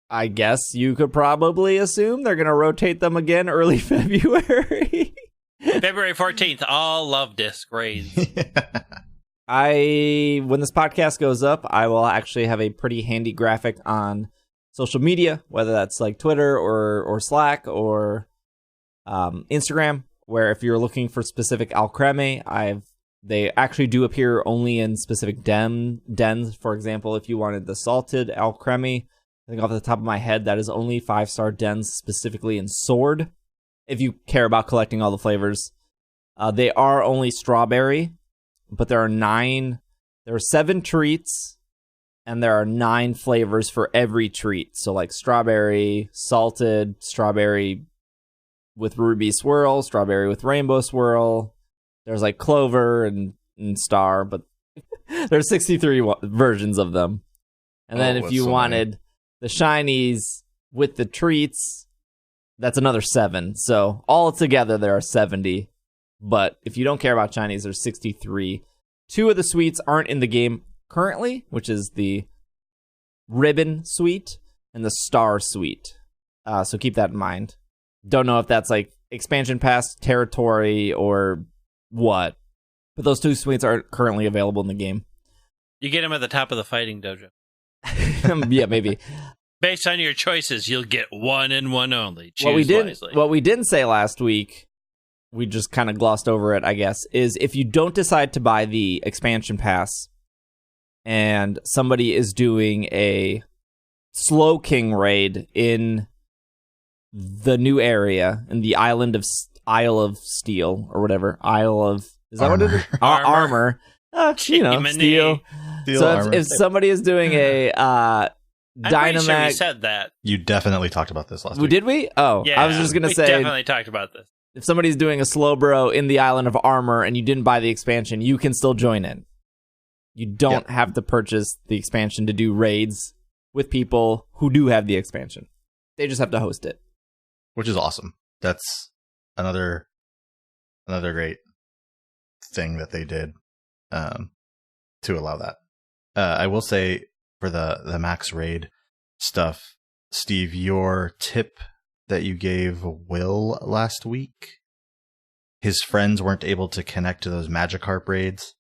I guess you could probably assume they're going to rotate them again early February. February 14th, all love disc raids. When this podcast goes up, I will actually have a pretty handy graphic on social media, whether that's like Twitter or Slack or Instagram, where if you're looking for specific Alcremie, they actually do appear only in specific dens. For example, if you wanted the salted Alcremie, I think off the top of my head, that is only 5-star dens specifically in Sword. If you care about collecting all the flavors, they are only strawberry, but there are 7 treats, and there are 9 flavors for every treat. So like strawberry, salted, strawberry with ruby swirl, strawberry with rainbow swirl. There's like clover and star, but there's 63 versions of them. And then if you wanted the shinies with the treats, that's another 7. So all together there are 70. But if you don't care about shinies, there's 63. 2 of the suites aren't in the game currently, which is the Ribbon Suite and the Star Suite. So keep that in mind. Don't know if that's like expansion pass territory or what, but those 2 suites aren't currently available in the game. You get them at the top of the fighting dojo. Yeah, maybe. Based on your choices, you'll get one and one only. Choose wisely. What we didn't say last week, we just kind of glossed over it, I guess, is if you don't decide to buy the expansion pass and somebody is doing a Slow King raid in the new area, in the Isle of Steel, or whatever. Is that what it is? Armor. Steel. So if somebody is doing a Dynamax... sure we said that. You definitely talked about this last week. Did we? Oh, yeah, I was just going to say... We definitely talked about this. If somebody's doing a Slowbro in the Island of Armor and you didn't buy the expansion, you can still join in. You don't have to purchase the expansion to do raids with people who do have the expansion. They just have to host it. Which is awesome. That's another great thing that they did to allow that. I will say for the max raid stuff, Steve, your tip that you gave Will last week, his friends weren't able to connect to those Magikarp raids,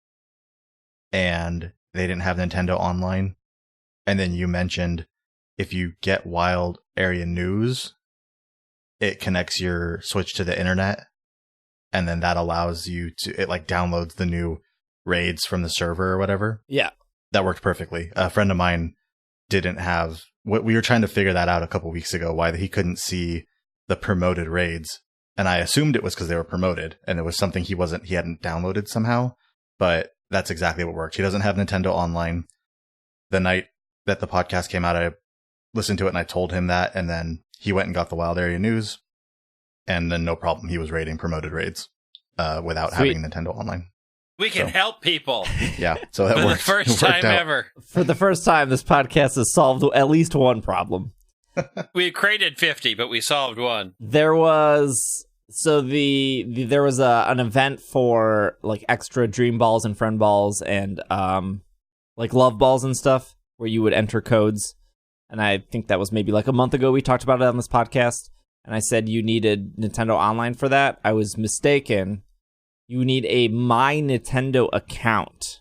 and they didn't have Nintendo Online. And then you mentioned if you get Wild Area News, it connects your Switch to the internet, and then that allows you to, it like downloads the new raids from the server or whatever. Yeah. That worked perfectly. A friend of mine didn't have, we were trying to figure that out a couple weeks ago, why he couldn't see the promoted raids. And I assumed it was because they were promoted and it was something he hadn't downloaded somehow, but that's exactly what worked. He doesn't have Nintendo Online. The night that the podcast came out, I listened to it and I told him that, and then he went and got the Wild Area News, and then no problem, he was raiding promoted raids without having Nintendo Online. We can help people. Yeah, so that worked. For the first time ever. For the first time, this podcast has solved at least one problem. We created 50, but we solved one. There was So there was an event for like extra Dream Balls and Friend Balls and like Love Balls and stuff where you would enter codes. And I think that was maybe like a month ago we talked about it on this podcast. And I said you needed Nintendo Online for that. I was mistaken. You need a My Nintendo account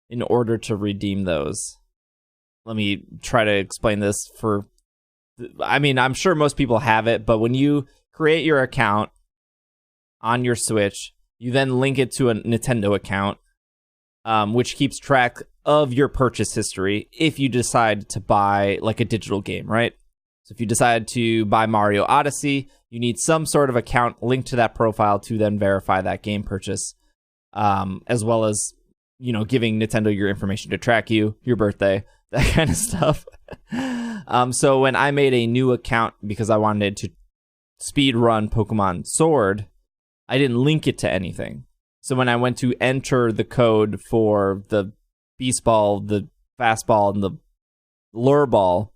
in order to redeem those. Let me try to explain this I'm sure most people have it, but when you create your account on your Switch, you then link it to a Nintendo account, which keeps track of your purchase history if you decide to buy like a digital game, right? So if you decide to buy Mario Odyssey, you need some sort of account linked to that profile to then verify that game purchase, as well as, giving Nintendo your information to track you, your birthday, that kind of stuff. So when I made a new account because I wanted to speed run Pokemon Sword, I didn't link it to anything. So when I went to enter the code for the Beast Ball, the Fastball, and the Lure Ball,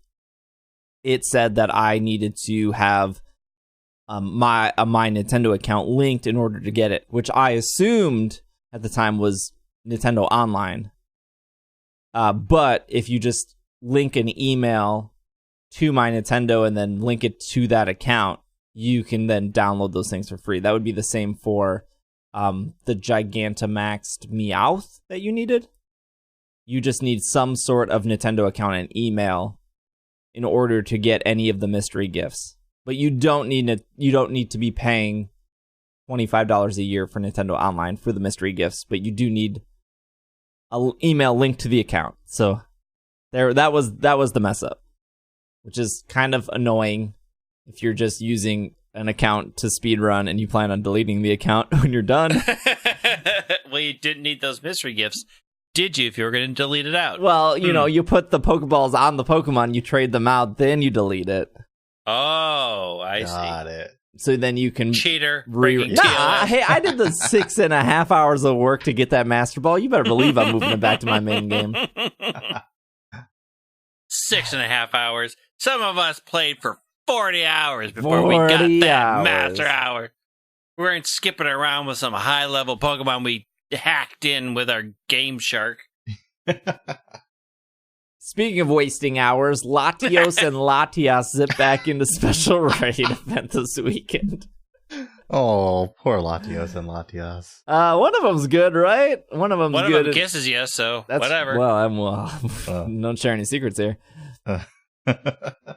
it said that I needed to have my Nintendo account linked in order to get it, which I assumed at the time was Nintendo Online. But if you just link an email to My Nintendo and then link it to that account, you can then download those things for free. That would be the same for the Gigantamax Meowth that you needed. You just need some sort of Nintendo account and email in order to get any of the mystery gifts. But you don't need to be paying $25 a year for Nintendo Online for the mystery gifts, but you do need an email linked to the account. So that was the mess up, which is kind of annoying if you're just using an account to speedrun and you plan on deleting the account when you're done. Well, you didn't need those mystery gifts, did you, if you were going to delete it out? Well, you put the Pokeballs on the Pokemon, you trade them out, then you delete it. Oh, I see. Got it. So then you can... Cheater. Hey, I did the 6.5 hours of work to get that Master Ball. You better believe I'm moving it back to my main game. 6.5 hours. Some of us played for 40 hours before we got that Master Hour. We weren't skipping around with some high-level Pokemon we hacked in with our Game Shark. Speaking of wasting hours, Latios and Latias zip back into special raid event this weekend. Oh, poor Latios and Latias. One of them's good, right? One of them kisses you, so whatever. Well, don't share any secrets here.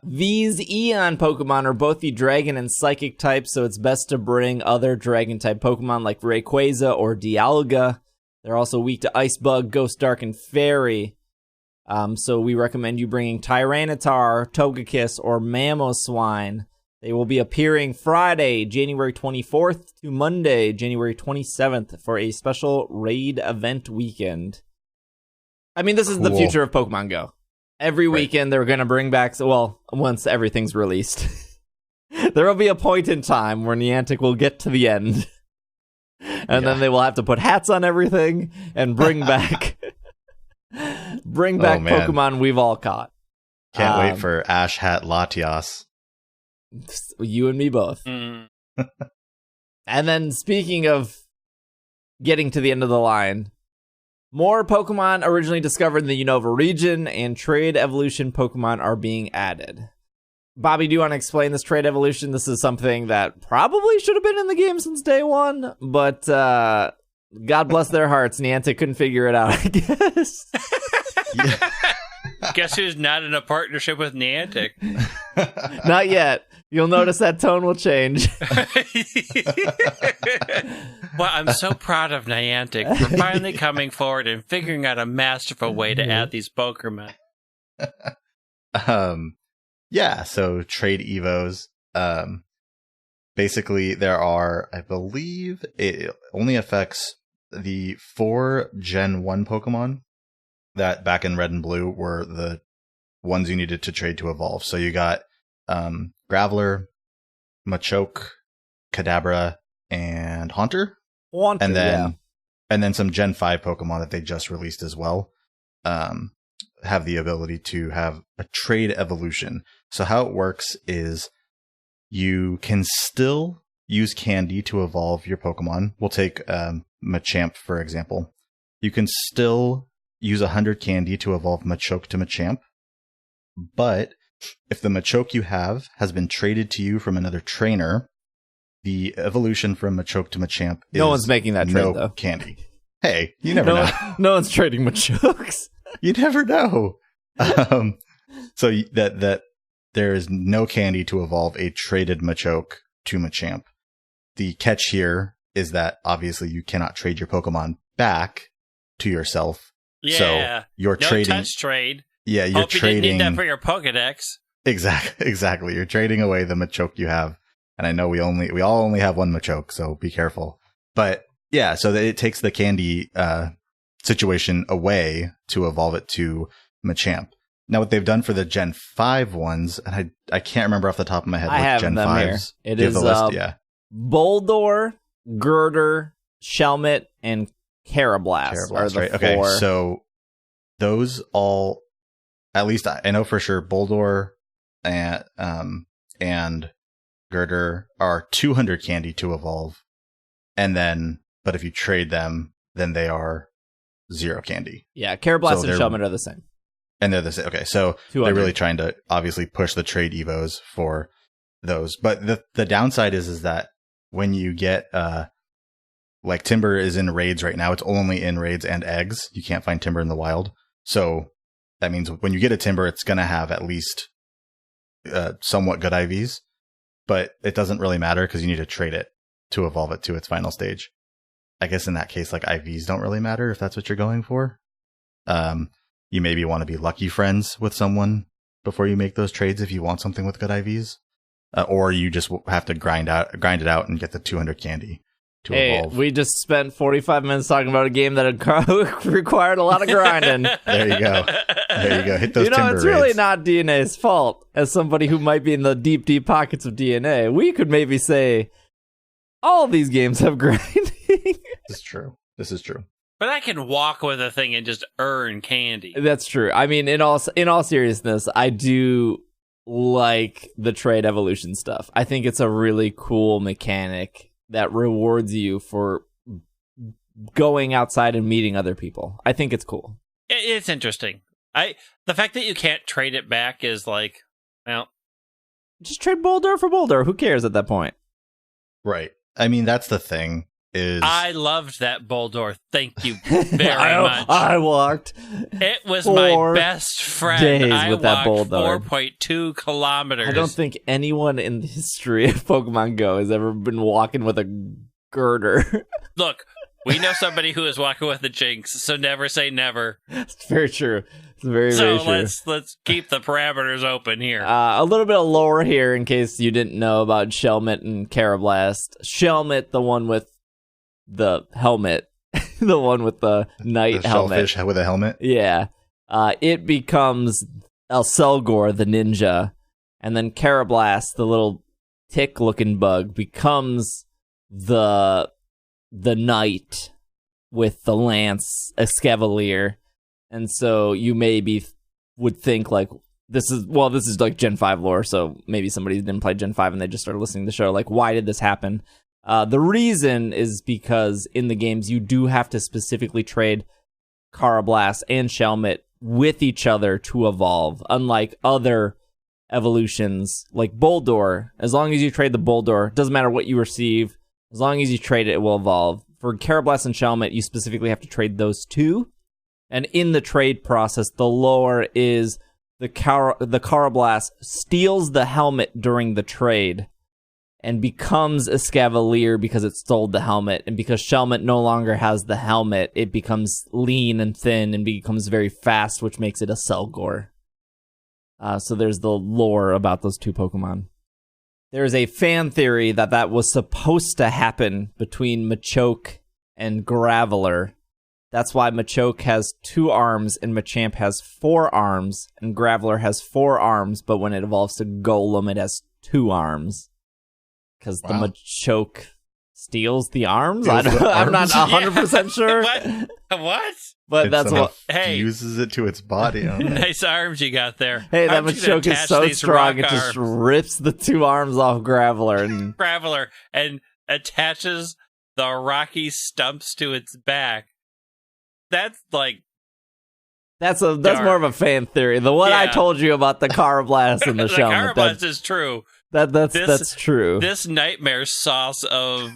These Eon Pokemon are both the Dragon and Psychic types, so it's best to bring other Dragon-type Pokemon like Rayquaza or Dialga. They're also weak to Ice Bug, Ghost Dark, and Fairy. So we recommend you bringing Tyranitar, Togekiss, or Mamoswine. They will be appearing Friday, January 24th to Monday, January 27th for a special raid event weekend. I mean, this is the future of Pokemon Go. Every weekend they're going to bring back, once everything's released. There will be a point in time where Niantic will get to the end. And then they will have to put hats on everything and bring back Pokemon we've all caught. Can't wait for Ash Hat Latias. You and me both. And then speaking of getting to the end of the line, more Pokemon originally discovered in the Unova region and trade evolution Pokemon are being added. Bobby, do you want to explain this trade evolution? This is something that probably should have been in the game since day one, but God bless their hearts, Niantic couldn't figure it out, I guess. Guess who's not in a partnership with Niantic? Not yet. You'll notice that tone will change. Well, I'm so proud of Niantic for finally coming forward and figuring out a masterful way to add these Pokemon. Yeah, so trade Evos. Basically, there are, I believe, it only affects the 4 Gen 1 Pokemon that back in Red and Blue were the ones you needed to trade to evolve. So you got Graveler, Machoke, Kadabra, and Haunter. And then some Gen 5 Pokemon that they just released as well have the ability to have a trade evolution. So how it works is you can still use candy to evolve your Pokemon, we'll take Machamp, for example. You can still use 100 candy to evolve Machoke to Machamp. But if the Machoke you have has been traded to you from another trainer, the evolution from Machoke to Machamp is no one's making that trade, though. Candy. Hey, you never know. No one's trading Machokes. You never know. So that there is no candy to evolve a traded Machoke to Machamp. The catch here is that obviously you cannot trade your Pokemon back to yourself. Yeah. So you're trading. No touch trade. Yeah, you're Hope trading. You didn't need that for your Pokedex. Exactly. You're trading away the Machoke you have. And I know we all only have one Machoke, so be careful. But yeah, so it takes the candy situation away to evolve it to Machamp. Now, what they've done for the Gen 5 ones, and I can't remember off the top of my head what Gen 5s. It is Boldore, Girder, Shelmet, and Carablast are the right? four. Okay, so those all, at least I know for sure, Boldore and Girder are 200 candy to evolve. And then, but if you trade them, then they are 0 candy. Yeah, Carablast and Shelmet are the same. And they're the same. Okay, so 200. They're really trying to obviously push the trade evos for those. But the downside is that when you get like Timber is in raids right now, it's only in raids and eggs. You can't find Timber in the wild. So that means when you get a Timber, it's going to have at least somewhat good IVs. But it doesn't really matter because you need to trade it to evolve it to its final stage. I guess in that case, like IVs don't really matter if that's what you're going for. You maybe want to be lucky friends with someone before you make those trades if you want something with good IVs. Or you just have to grind it out and get the 200 candy to evolve. We just spent 45 minutes talking about a game that required a lot of grinding. There you go. Hit those Timber it's raids. really not DNA's fault. As somebody who might be in the deep, deep pockets of DNA, we could maybe say all these games have grinding. This is true. But I can walk with a thing and just earn candy. That's true. I mean, in all seriousness, I do like the trade evolution stuff. I think it's a really cool mechanic that rewards you for going outside and meeting other people. I think it's cool. It's interesting. The fact that you can't trade it back is like, well, just trade Boulder for Boulder. Who cares at that point? Right. I mean, that's the thing. I loved that Boldore. Thank you very much. I walked. It was my best friend. Days I with that walked Boldore. 4.2 kilometers. I don't think anyone in the history of Pokemon Go has ever been walking with a girder. Look, we know somebody who is walking with a Jinx, so never say never. It's very true. It's very true. Let's keep the parameters open here. A little bit of lore here in case you didn't know about Shelmet and Carablast. Shelmet, the one with the helmet, the one with the knight helmet. Shellfish with a helmet? Yeah. It becomes Elselgor, the ninja, and then Carablast, the little tick-looking bug, becomes the knight with the lance, Escavalier. And so you maybe would think like, this is like Gen 5 lore, so maybe somebody didn't play Gen 5 and they just started listening to the show. Like, why did this happen? The reason is because in the games, you do have to specifically trade Carablast and Shelmet with each other to evolve. Unlike other evolutions, like Boldore, as long as you trade the Boldore, doesn't matter what you receive, as long as you trade it, it will evolve. For Carablast and Shelmet, you specifically have to trade those two. And in the trade process, the lore is the Carablast steals the helmet during the trade and becomes Escavalier because it stole the helmet. And because Shelmet no longer has the helmet, it becomes lean and thin and becomes very fast, which makes it a Selgor. So there's the lore about those two Pokemon. There's a fan theory that was supposed to happen between Machoke and Graveler. That's why Machoke has 2 arms and Machamp has 4 arms, and Graveler has 4 arms, but when it evolves to Golem, it has 2 arms. Because the Machoke Steals the arms? Steals the I'm not arms? 100% sure. What? But that's what... Hey. Fuses it to its body. Nice arms you got there. Hey, that Machoke is so strong, it just rips the 2 arms off Graveler. And attaches the rocky stumps to its back. That's like... That's more of a fan theory. The one I told you about the Carablast and the Shelmet. The Carablast is true. That's true. This nightmare sauce of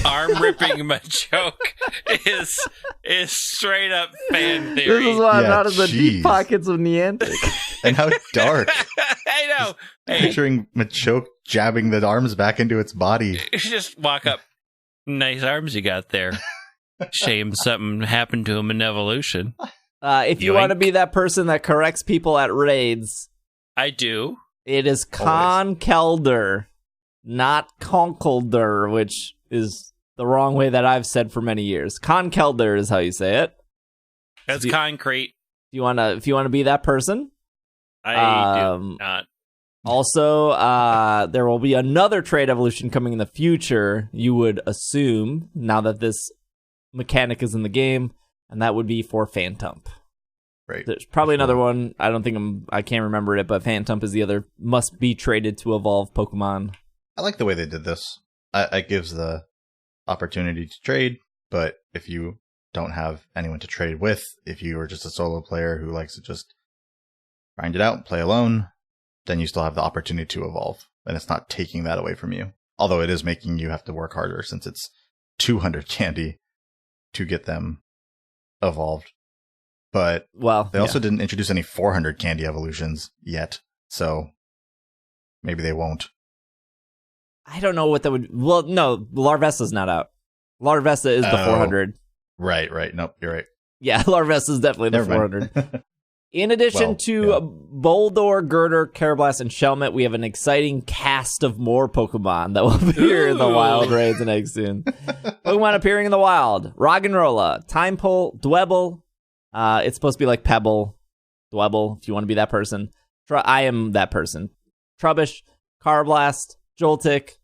arm-ripping Machoke is straight up fan theory. This is why I'm not in the deep pockets of Niantic. And how dark. I know. Hey, picturing Machoke jabbing the arms back into its body. You just walk up. Nice arms you got there. Shame something happened to him in evolution. If you want to be that person that corrects people at raids, I do. It is Conkeldurr, not Conkeldurr, which is the wrong way that I've said for many years. Conkeldurr is how you say it. That's concrete. If you want to be that person, I do not. Also, there will be another trait evolution coming in the future. You would assume now that this mechanic is in the game. And that would be for Phantump. Right. There's probably another one. I can't remember it, but Phantump is the other must be traded to evolve Pokemon. I like the way they did this. It gives the opportunity to trade, but if you don't have anyone to trade with, if you are just a solo player who likes to just grind it out, play alone, then you still have the opportunity to evolve. And it's not taking that away from you. Although it is making you have to work harder since it's 200 candy to get them evolved, but they also didn't introduce any 400 candy evolutions yet, so maybe they won't. I don't know what that would... Well, no, Larvesta's not out. Larvesta is the 400. Right. Nope, you're right. Yeah, Larvesta is definitely the 400. In addition to Boldore, Girder, Carablast, and Shelmet, we have an exciting cast of more Pokemon that will appear in the wild raids and eggs soon. Pokemon appearing in the wild. Roggenrola, Timepole, Dwebble. It's supposed to be like Pebble, Dwebble, if you want to be that person. I am that person. Trubbish, Carablast, Joltik.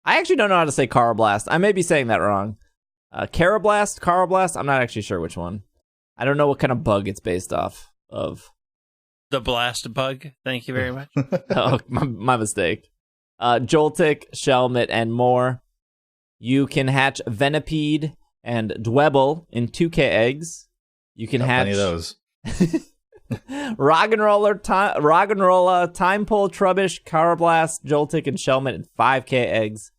I actually don't know how to say Carablast. I may be saying that wrong. Carablast, I'm not actually sure which one. I don't know what kind of bug it's based off of. The blast bug. Thank you very much. Oh, my mistake. Joltik, Shelmet, and more. You can hatch Venipede and Dwebble in 2K eggs. You can hatch plenty of those. Roggenrola, Timepole, Trubbish, Carablast, Joltik, and Shelmet in 5K eggs.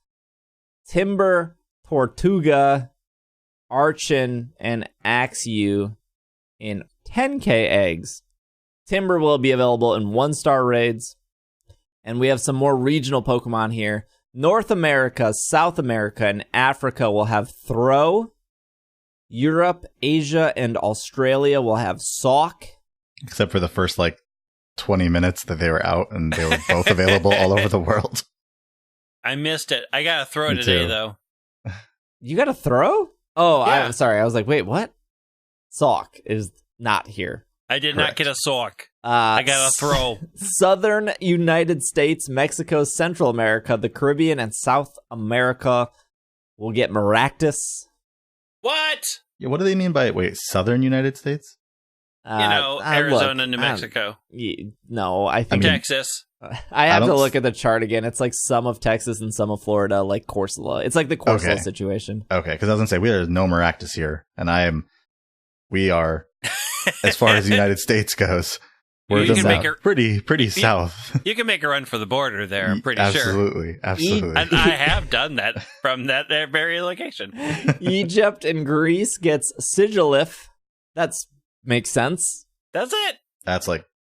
Timber, Tortuga, Archon, and Axew in 10K eggs. Timber will be available in 1-star raids. And we have some more regional Pokemon here. North America, South America, and Africa will have Throw. Europe, Asia, and Australia will have Sawk. Except for the first, 20 minutes that they were out, and they were both available all over the world. I missed it. I got a Throw today, though. You got a Throw? Oh, yeah. I'm sorry. I was like, wait, what? Sawk is not here. I did not get a Sawk. I got a Throw. Southern United States, Mexico, Central America, the Caribbean, and South America will get Maractus. What? Yeah, what do they mean by, Southern United States? Arizona, New Mexico. No, I think... Texas. I have to look at the chart again. It's like some of Texas and some of Florida, like Corsola. It's like the Corsola situation. Okay, because I was going to say, there's no Maractus here, and we are, as far as the United States goes, we're pretty south. You can make a run for the border there, I'm pretty sure. Absolutely. And I have done that from that very location. Egypt and Greece gets Sigilif. That makes sense. That's it. That's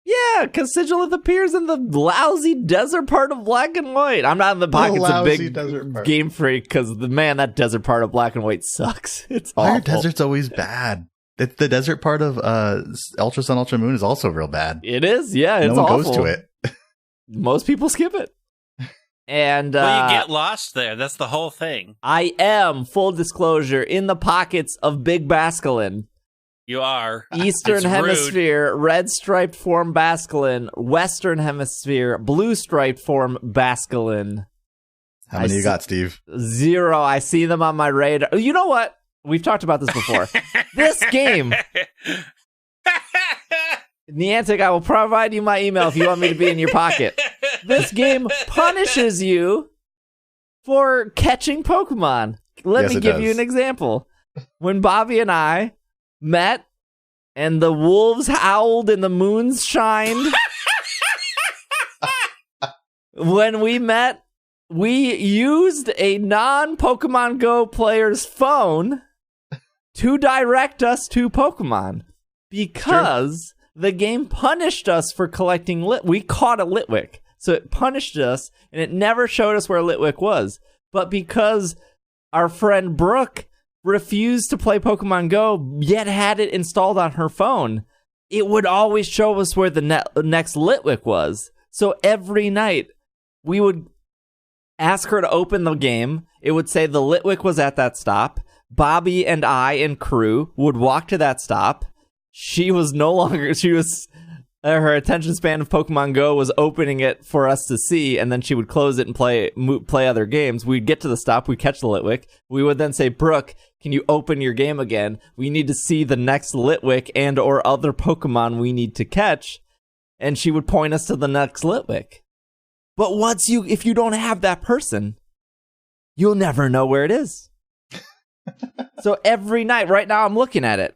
yeah, because Sigilif appears in the lousy desert part of Black and White. I'm not in the pockets of big game freak because that desert part of Black and White sucks. It's awful. Our desert's always bad. The desert part of Ultra Sun, Ultra Moon is also real bad. It is, yeah. It's no one awful. goes to it. Most people skip it. And you get lost there. That's the whole thing. I am, full disclosure, in the pockets of Big Basculin. You are. Eastern Hemisphere, red striped form Basculin. Western Hemisphere, blue striped form Basculin. How many you got, Steve? 0. I see them on my radar. You know what? We've talked about this before. This game, Niantic, I will provide you my email if you want me to be in your pocket. This game punishes you for catching Pokemon. Let me give you an example. When Bobby and I met and the wolves howled and the moons shined, when we met, we used a non-Pokemon Go player's phone to direct us to Pokemon because the game punished us for collecting We caught a Litwick, so it punished us, and it never showed us where Litwick was. But because our friend Brooke refused to play Pokemon Go, yet had it installed on her phone, it would always show us where the next Litwick was. So every night, we would ask her to open the game. It would say the Litwick was at that stop. Bobby and I and crew would walk to that stop. Her attention span of Pokemon Go was opening it for us to see, and then she would close it and play other games. We'd get to the stop, we'd catch the Litwick. We would then say, Brooke, can you open your game again? We need to see the next Litwick and or other Pokemon we need to catch. And she would point us to the next Litwick. But if you don't have that person, you'll never know where it is. So every night, right now I'm looking at it,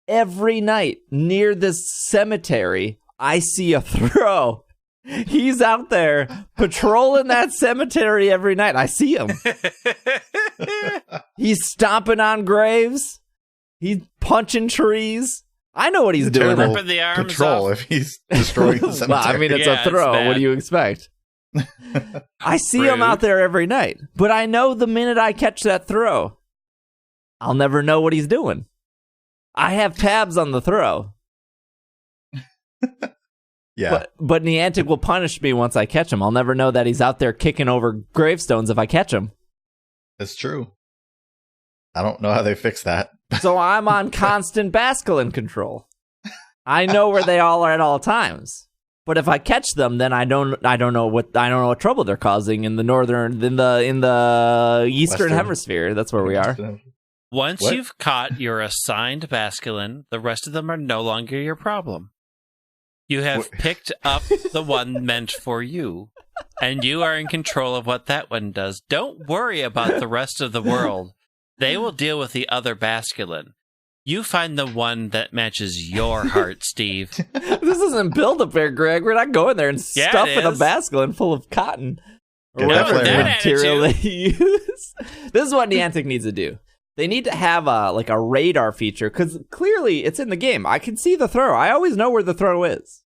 every night near this cemetery, I see a throw. He's out there patrolling that cemetery every night. I see him. He's stomping on graves. He's punching trees. I know what he's doing. Ripping the arms patrol off. If he's destroying the cemetery. Well, I mean, it's a throw. What do you expect? I see him out there every night, but I know the minute I catch that throw, I'll never know what he's doing. I have tabs on the throw. Yeah. But Niantic will punish me once I catch him. I'll never know that he's out there kicking over gravestones if I catch him. It's true. I don't know how they fix that. So I'm on constant Basculin control. I know where they all are at all times. But if I catch them, then I don't know what trouble they're causing in the Eastern Hemisphere. That's where we are. Once you've caught your assigned Basculin, the rest of them are no longer your problem. You have picked up the one meant for you, and you are in control of what that one does. Don't worry about the rest of the world. They will deal with the other Basculin. You find the one that matches your heart, Steve. This isn't Build-A-Bear, Greg. We're not going there and stuffing a Basculin full of cotton or whatever material they use. This is what Niantic needs to do. They need to have a radar feature, because clearly it's in the game. I can see the throw. I always know where the throw is.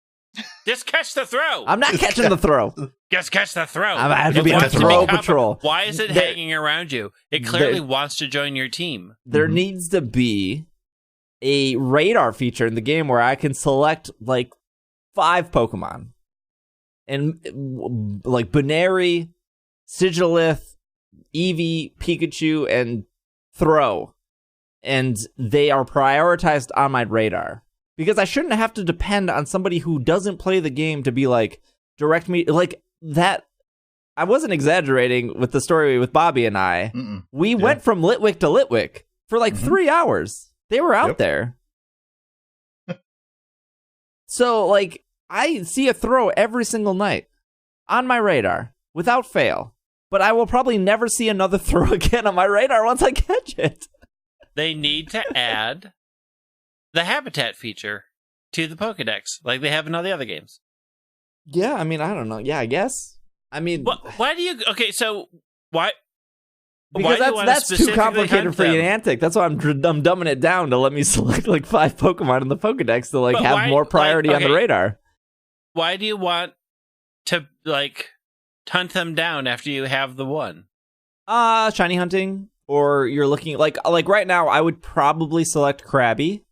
Just catch the throw. I'm not catching the throw. Just catch the throw. I have to be on throw patrol. Why is it hanging around you? It clearly wants to join your team. There needs to be a radar feature in the game where I can select 5 Pokemon. And Baneri, Sigilith, Eevee, Pikachu, and Throw. And they are prioritized on my radar. Because I shouldn't have to depend on somebody who doesn't play the game to be direct me that. I wasn't exaggerating with the story with Bobby and I. We went from Litwick to Litwick for 3 hours. They were out there. So I see a throw every single night on my radar without fail. But I will probably never see another throw again on my radar once I catch it. They need to add the habitat feature to the Pokedex, like they have in all the other games. Yeah, I mean, I don't know. Yeah, I guess. I mean, why do you? Okay, so why? Because that's too complicated for Niantic. That's why I'm dumbing it down to let me select 5 Pokemon in the Pokedex to have more priority on the radar. Why do you want to hunt them down after you have the one? Shiny hunting, or you're looking like right now. I would probably select Krabby,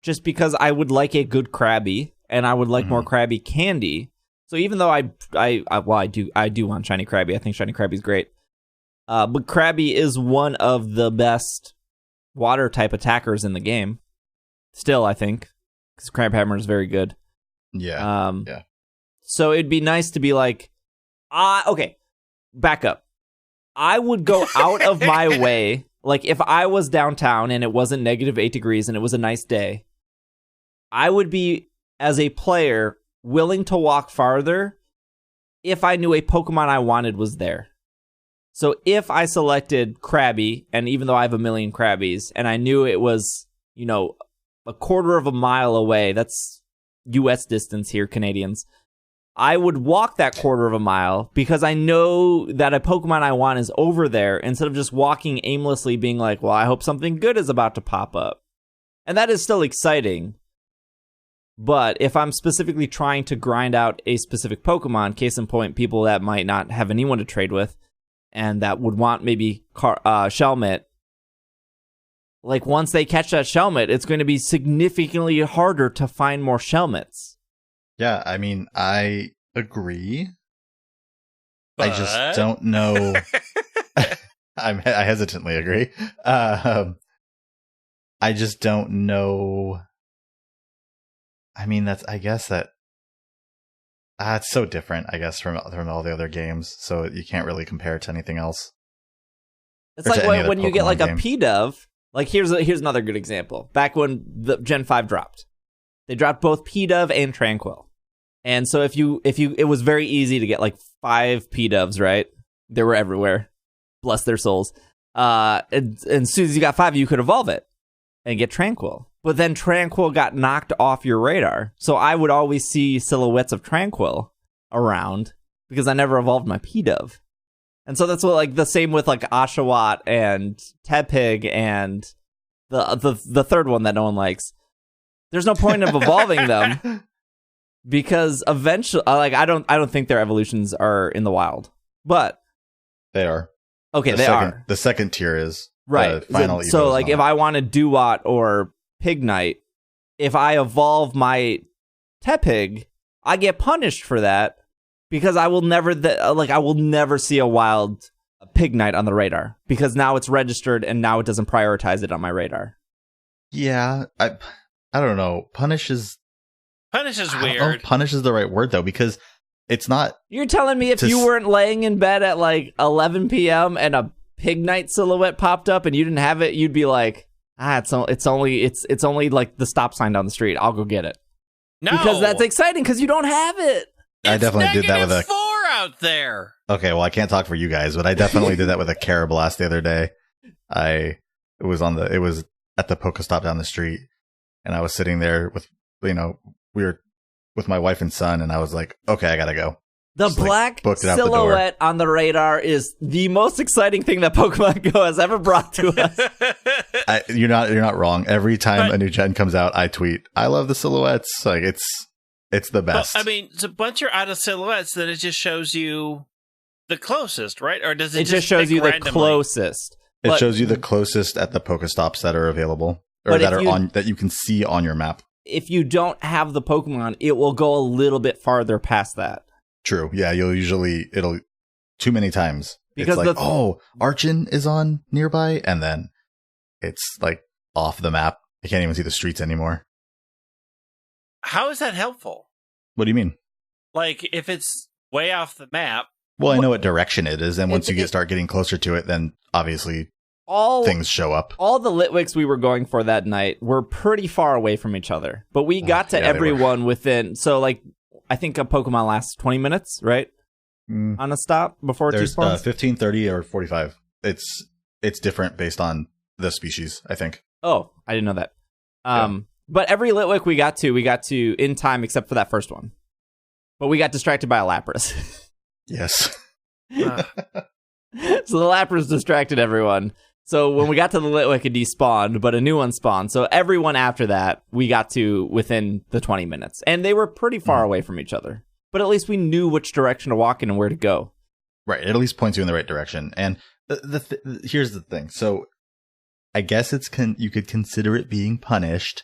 just because I would like a good Krabby, and I would like more Krabby candy. So even though I do want Shiny Krabby. I think Shiny Krabby's great. But Krabby is one of the best water type attackers in the game. Still, I think, because Crabhammer is very good. Yeah. So it'd be nice to be okay, back up. I would go out of my way. Like, if I was downtown and it wasn't -8 degrees and it was a nice day, I would be, as a player, willing to walk farther if I knew a Pokemon I wanted was there. So if I selected Krabby, and even though I have a million Krabbies, and I knew it was, you know, a quarter of a mile away, that's US distance here, Canadians, I would walk that quarter of a mile because I know that a Pokemon I want is over there, instead of just walking aimlessly being like, well, I hope something good is about to pop up. And that is still exciting. But if I'm specifically trying to grind out a specific Pokemon, case in point, people that might not have anyone to trade with and that would want maybe Shelmet, like once they catch that Shelmet, it's going to be significantly harder to find more Shelmets. Yeah, I mean, I agree. But... I just don't know. I hesitantly agree. I just don't know. I mean, I guess that it's so different, I guess, from all the other games. So you can't really compare it to anything else. It's like when you get like a P-Dove. Like here's another good example. Back when the Gen 5 dropped, they dropped both P-Dove and Tranquil. And so if you, it was very easy to get like 5 P-Doves, right? They were everywhere. Bless their souls. And as soon as you got 5, you could evolve it and get Tranquil. But then Tranquil got knocked off your radar. So I would always see silhouettes of Tranquil around because I never evolved my P-Dove. And so that's what, like, the same with like Oshawott and Tepig and the third one that no one likes. There's no point of evolving them. Because eventually, like, I don't think their evolutions are in the wild, but they are. Okay, they are. The second tier is right. Final so like, if I want a Duat or Pignite, if I evolve my Tepig, I get punished for that because I will never see a wild Pignite on the radar because now it's registered and now it doesn't prioritize it on my radar. Yeah, I don't know. Punish is weird. Punish is the right word, though, because it's not... You're telling me if you weren't laying in bed at, like, 11 p.m. and a Pignite silhouette popped up and you didn't have it, you'd be like, it's only, like, the stop sign down the street. I'll go get it. No! Because that's exciting, because you don't have it! I definitely did that with a... -4 out there! Okay, well, I can't talk for you guys, but I definitely did that with a Carablast the other day. It was at the Pokestop down the street, and I was sitting there with, we were with my wife and son, and I was like, okay, I gotta go. The just black silhouette on the radar is the most exciting thing that Pokemon Go has ever brought to us. You're not wrong. Every time a new gen comes out, I tweet, I love the silhouettes. Like, it's the best. But, I mean, so once you're out of silhouettes, then it just shows you the closest, right? Or does it just shows you randomly? The closest? It shows you the closest at the Pokestops that are available, or that you can see on your map. If you don't have the Pokemon, it will go a little bit farther past that. True. Yeah, it'll too many times. Because it's like, Archon is on nearby, and then it's like off the map. I can't even see the streets anymore. How is that helpful? What do you mean? Like, if it's way off the map. Well, I know what direction it is, and once you start getting closer to it, then obviously things show up. All the Litwicks we were going for that night were pretty far away from each other, but we got to everyone within. So, like, I think a Pokemon lasts 20 minutes, right? On a stop before it spawns? 15, 30, or 45. It's different based on the species, I think. Oh, I didn't know that. But every Litwick we got to in time except for that first one. But we got distracted by a Lapras. Yes. So the Lapras distracted everyone. So when we got to the Litwick, it despawned, but a new one spawned. So everyone after that, we got to within the 20 minutes. And they were pretty far away from each other. But at least we knew which direction to walk in and where to go. Right. It at least points you in the right direction. And here's the thing. So I guess you could consider it being punished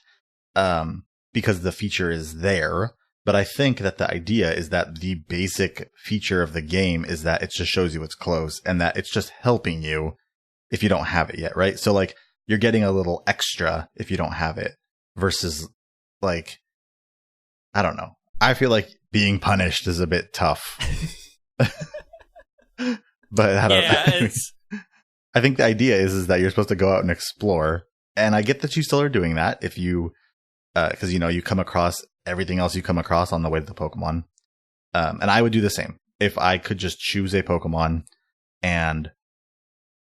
because the feature is there. But I think that the idea is that the basic feature of the game is that it just shows you it's close and that it's just helping you if you don't have it yet, right? So, like, you're getting a little extra if you don't have it versus, like, I don't know. I feel like being punished is a bit tough. but I don't. Yeah, I think the idea is that you're supposed to go out and explore, and I get that you still are doing that if you, because you come across everything else you come across on the way to the Pokemon, and I would do the same if I could just choose a Pokemon, and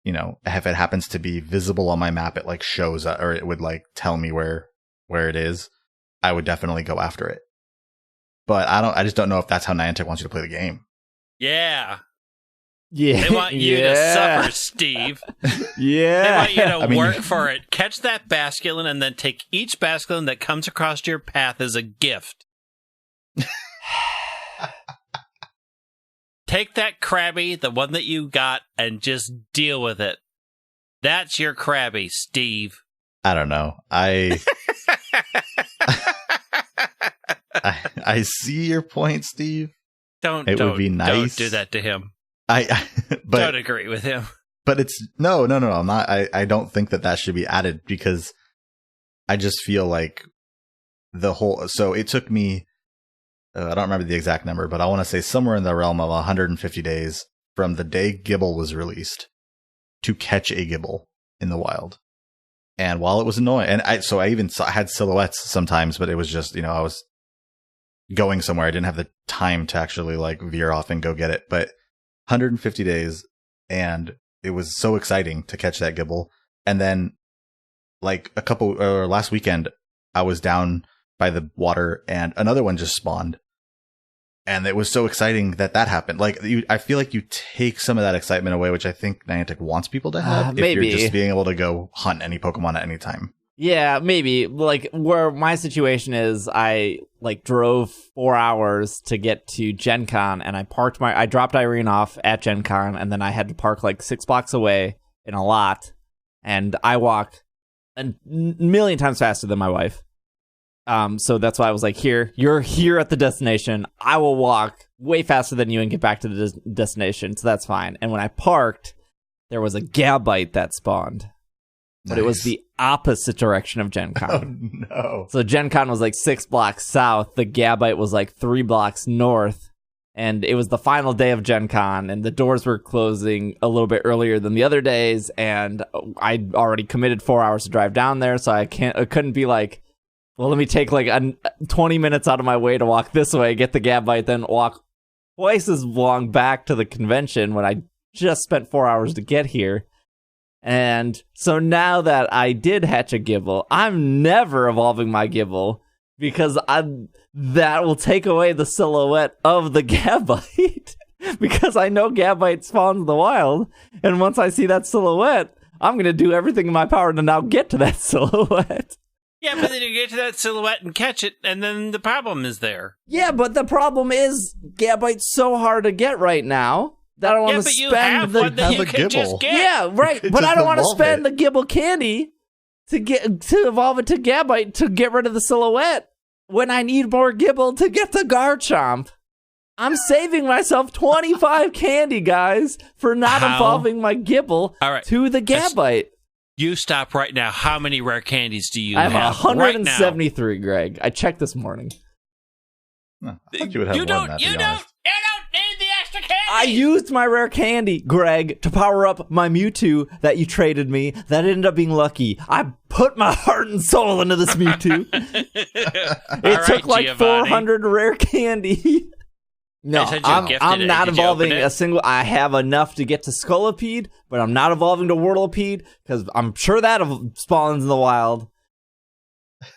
if it happens to be visible on my map, it like shows or it would like tell me where it is. I would definitely go after it. But I just don't know if that's how Niantic wants you to play the game. Yeah. Yeah. They want you to suffer, Steve. Yeah. They want you to work for it. Catch that Basculin and then take each Basculin that comes across your path as a gift. Take that Krabby, the one that you got, and just deal with it. That's your Krabby, Steve. I don't know. I see your point, Steve. It would be nice. Don't do that to him. But don't agree with him. But it's no. I'm not. I don't think that should be added because I just feel like the whole. So it took me. I don't remember the exact number, but I want to say somewhere in the realm of 150 days from the day Gibble was released to catch a Gibble in the wild. And while it was annoying, and I even had silhouettes sometimes, but it was just, I was going somewhere. I didn't have the time to actually like veer off and go get it. But 150 days, and it was so exciting to catch that Gibble. And then like last weekend, I was down by the water and another one just spawned. And it was so exciting that happened. Like I feel like you take some of that excitement away, which I think Niantic wants people to have. Maybe. If you're just being able to go hunt any Pokemon at any time. Yeah, maybe. Like where my situation is, I like drove 4 hours to get to Gen Con, and I dropped Irene off at Gen Con, and then I had to park like 6 blocks away in a lot, and I walk a million times faster than my wife. So that's why I was like, you're here at the destination. I will walk way faster than you and get back to the destination. So that's fine. And when I parked, there was a Gabite that spawned, but It was the opposite direction of Gen Con. Oh, no. So Gen Con was like 6 blocks south. The Gabite was like 3 blocks north. And it was the final day of Gen Con, and the doors were closing a little bit earlier than the other days. And I'd already committed 4 hours to drive down there. So I couldn't be like, well, let me take like 20 minutes out of my way to walk this way, get the Gabite, then walk twice as long back to the convention when I just spent 4 hours to get here. And so now that I did hatch a Gibble, I'm never evolving my Gibble because that will take away the silhouette of the Gabite because I know Gabite spawns in the wild. And once I see that silhouette, I'm going to do everything in my power to now get to that silhouette. Yeah, but then you get to that silhouette and catch it, and then the problem is there. Yeah, but the problem is Gabite's so hard to get right now that I don't want to spend one that you can just get. Yeah, right. But I don't want to spend the Gibble candy to evolve it to Gabite to get rid of the silhouette when I need more Gibble to get the Garchomp. I'm saving myself 25 candy, guys, for not evolving my Gibble to the Gabite. You stop right now. How many rare candies do you have? I have 173, right, Greg. I checked this morning. No, I thought you would have more than that, you don't need the extra candy. I used my rare candy, Greg, to power up my Mewtwo that you traded me. That ended up being lucky. I put my heart and soul into this Mewtwo. It took like Giovanni. 400 rare candy. No, I'm not evolving a single. I have enough to get to Scolipede, but I'm not evolving to Whirlipede because I'm sure that spawns in the wild.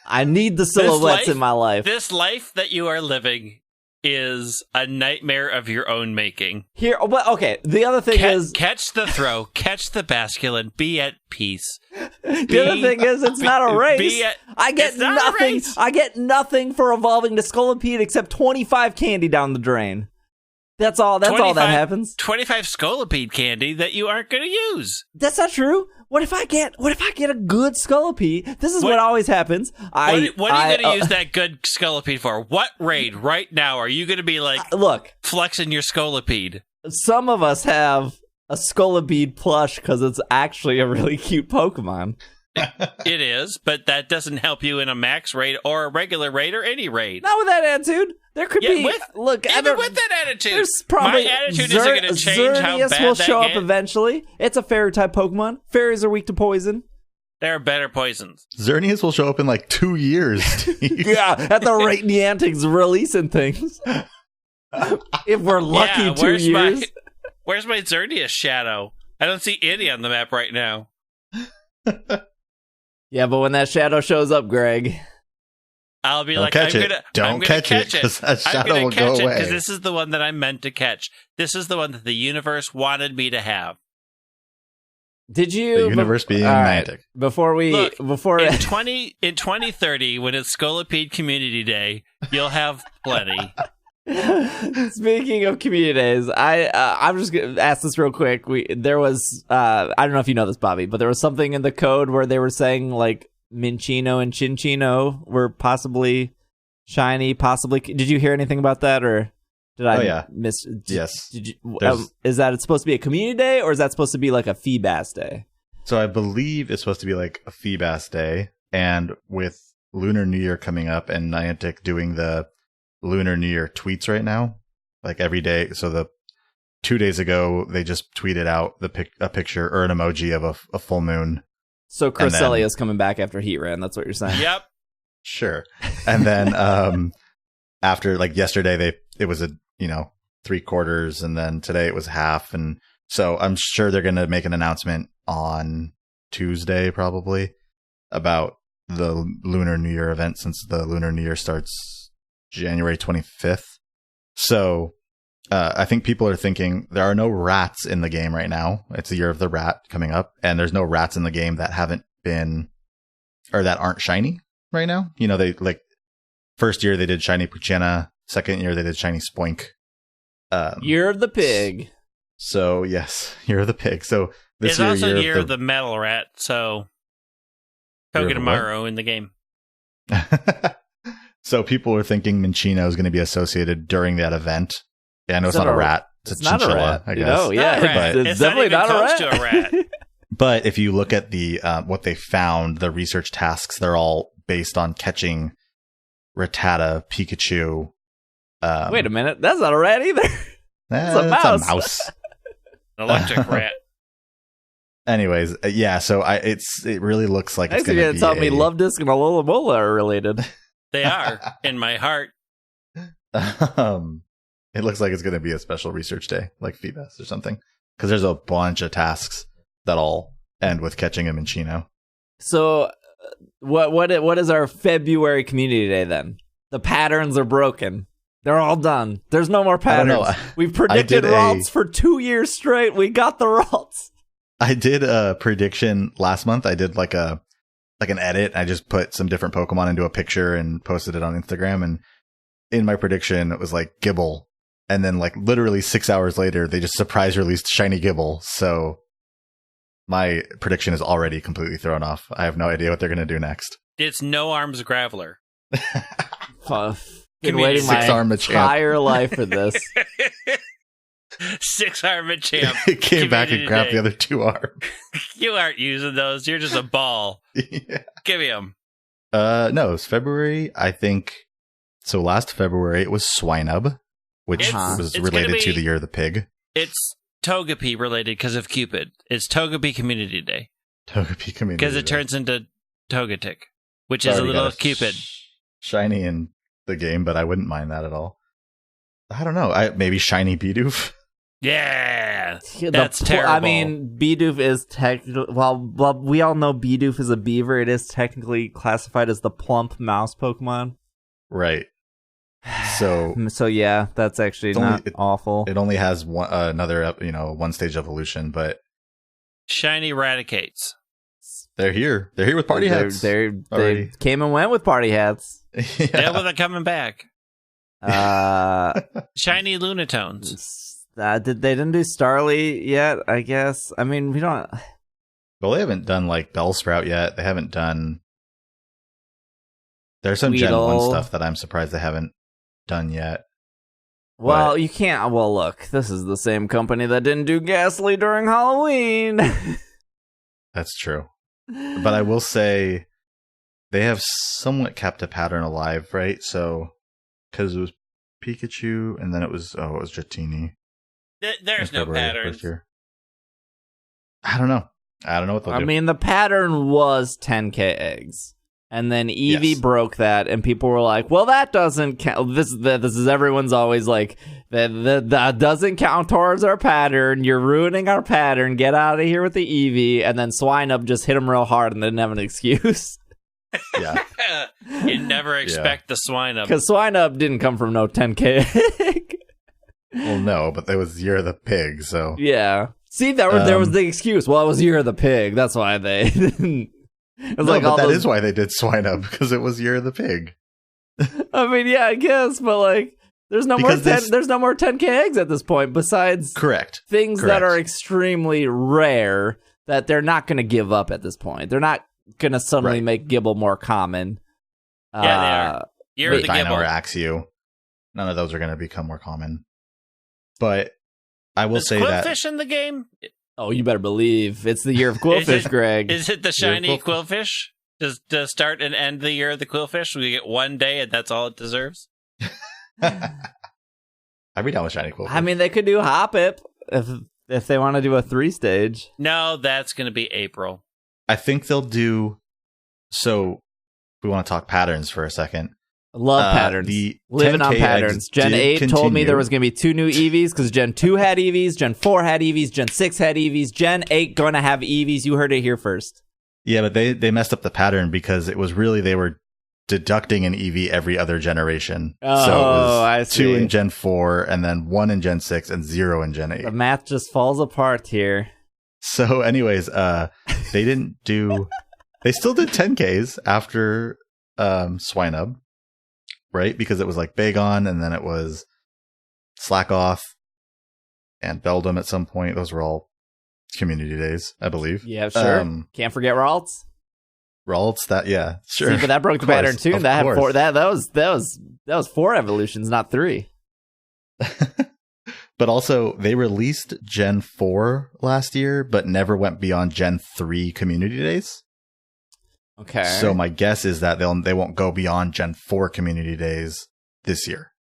I need the silhouettes in my life. This life that you are living is a nightmare of your own making. Here, but okay. The other thing is catch the throw, catch the Basculin, be at peace. The other thing is, it's not a race. I get nothing. I get nothing for evolving to Scolipede except 25 candy down the drain. That's all. That's all that happens. 25 Scolipede candy that you aren't going to use. That's not true. What if I get a good Scolipede? This is what always happens. What are you going to use that good Scolipede for? What raid right now are you going to be like? Look, flexing your Scolipede. Some of us have a Scolipede plush because it's actually a really cute Pokemon. It is, but that doesn't help you in a max raid or a regular raid or any raid. Not with that attitude. There could be. Look, even with that attitude, there's probably my attitude isn't going to change how bad will that show up game. eventually. It's a fairy type Pokemon. Fairies are weak to poison. There are better poisons. Xerneas will show up in like 2 years. Yeah, at the rate Niantic's releasing things. If we're lucky, 2 years. Where's my Xerneas shadow? I don't see any on the map right now. Yeah, but when that shadow shows up, Greg, I'll be Don't like, catch I'm it. gonna, Don't I'm gonna catch it, it. 'cause that shadow I'm will gonna go catch it away. because this is the one that I'm meant to catch. This is the one that the universe wanted me to have. did you? The universe being Niantic. Before in 2030, when it's Scolipede Community Day, you'll have plenty. Speaking of community days, I'm just gonna ask this real quick. There was I don't know if you know this, Bobby, but there was something in the code where they were saying like Minccino and Chinchino were possibly shiny. Possibly, did you hear anything about that, or did I miss? Yes. Did you? Is that it's supposed to be a community day, or is that supposed to be like a Feebas day? So I believe it's supposed to be like a Feebas day, and with Lunar New Year coming up and Niantic doing the Lunar New Year tweets right now, like every day. So the 2 days ago, they just tweeted out a picture or an emoji of a full moon. So Cresselia is coming back after Heat Ran. That's what you're saying. Yep. Sure. And then after like yesterday, it was 3/4, and then today it was half. And so I'm sure they're going to make an announcement on Tuesday probably about the Lunar New Year event, since the Lunar New Year starts January 25th. So I think people are thinking there are no rats in the game right now. It's the year of the rat coming up, and there's no rats in the game that haven't been or that aren't shiny right now. They like first year they did shiny Poochyena, second year they did shiny Spoink. Year of the pig. So yes, year of the pig. So this it's year, also year of the metal rat. So Togedemaru in the game. So people are thinking Minccino is going to be associated during that event. Yeah, I know it's not a rat. It's a chinchilla, not a rat. I guess. Yeah, it's definitely not close to a rat. But if you look at the what they found, the research tasks, they're all based on catching Rattata, Pikachu. Wait a minute, that's not a rat either. It's a mouse. It's a mouse. An electric rat. Anyways, yeah. So it really looks like it's going to be. Tell me Luvdisc and Alola are related. They are in my heart. It looks like it's going to be a special research day, like Feebas or something, because there's a bunch of tasks that all end with catching a Minccino. So, what is our February community day then? The patterns are broken. They're all done. There's no more patterns. We've predicted Ralts for 2 years straight. We got the Ralts. I did a prediction last month. I did like an edit. I just put some different Pokemon into a picture and posted it on Instagram. And in my prediction, it was like Gibble. And then like literally 6 hours later, they just surprise released shiny Gibble. So my prediction is already completely thrown off. I have no idea what they're going to do next. It's No Arms Graveler. Been waiting my entire life for this. 6-arm Machamp. It came back and grabbed the other 2 arms. You aren't using those. You're just a ball. Yeah. Give me them. No, it was February, I think. So last February, it was Swinub, which was related to the Year of the Pig. It's Togepi related because of Cupid. It's Togepi Community Day. Togepi Community Day. Because it turns into Togetic, which is a little Cupid. Shiny in the game, but I wouldn't mind that at all. I don't know. Maybe shiny Bidoof. Yeah, that's terrible. I mean, Bidoof is technically... Well, we all know Bidoof is a beaver. It is technically classified as the plump mouse Pokemon. Right. So yeah, that's actually not awful. It only has another, one stage evolution, but... Shiny Raticates. They're here. They're here with party hats. They came and went with party hats. Yeah, well, they're coming back. Shiny Lunatones. They didn't do Starly yet, I guess. I mean, we don't... Well, they haven't done, like, Bellsprout yet. They haven't done... There's some Weedle. Gen 1 stuff that I'm surprised they haven't done yet. Well, you can't... Well, look, this is the same company that didn't do Ghastly during Halloween. That's true. But I will say they have somewhat kept a pattern alive, right? So, because it was Pikachu, and then it was Dratini. There's no pattern. I don't know. I don't know what they'll do. I mean, the pattern was 10k eggs. And then Eevee broke that, and people were like, well, that doesn't count. This is everyone's always like, that doesn't count towards our pattern. You're ruining our pattern. Get out of here with the Eevee. And then Swinub just hit him real hard and didn't have an excuse. Yeah. You never expect the Swinub. Because Swinub didn't come from no 10k egg. Well, no, but there was Year of the Pig, so. Yeah. See, there was the excuse. Well, it was Year of the Pig. That's why they didn't. But that is why they did Swinub, because it was Year of the Pig. I mean, yeah, I guess, but like, there's no more 10k eggs at this point. Besides, things that are extremely rare that they're not going to give up at this point. They're not going to suddenly make Gibble more common. Yeah, they are. Year of the Dino Gibble or Axew. None of those are going to become more common. But I will say that Quillfish in the game. Oh, you better believe it's the year of Quillfish, Greg. Is it the shiny Quillfish? Does to start and end the year of the Quillfish? We get one day, and that's all it deserves. I'd be down with shiny Quillfish. I mean, they could do Hoppip if they want to do a 3-stage. No, that's going to be April. I think they'll do. So, we want to talk patterns for a second. Love patterns. Living on patterns. Gen 8 told me there was going to be 2 new Eevees because Gen 2 had Eevees, Gen 4 had Eevees, Gen 6 had Eevees, Gen 8 going to have Eevees. You heard it here first. Yeah, but they messed up the pattern because it was really they were deducting an Eevee every other generation. Oh, so it was I see. 2 in Gen 4 and then 1 in Gen 6 and 0 in Gen 8. The math just falls apart here. So anyways, they didn't do... They still did 10Ks after Swinub. Right? Because it was like Bagon, and then it was Slack Off and Beldum at some point. Those were all community days, I believe. Yeah, sure. Can't forget Ralts. Ralts, sure. See, but that broke the pattern too. That had 4. That was 4 evolutions, not 3. But also, they released Gen 4 last year, but never went beyond Gen 3 community days. Okay. So my guess is that they won't go beyond Gen 4 community days this year.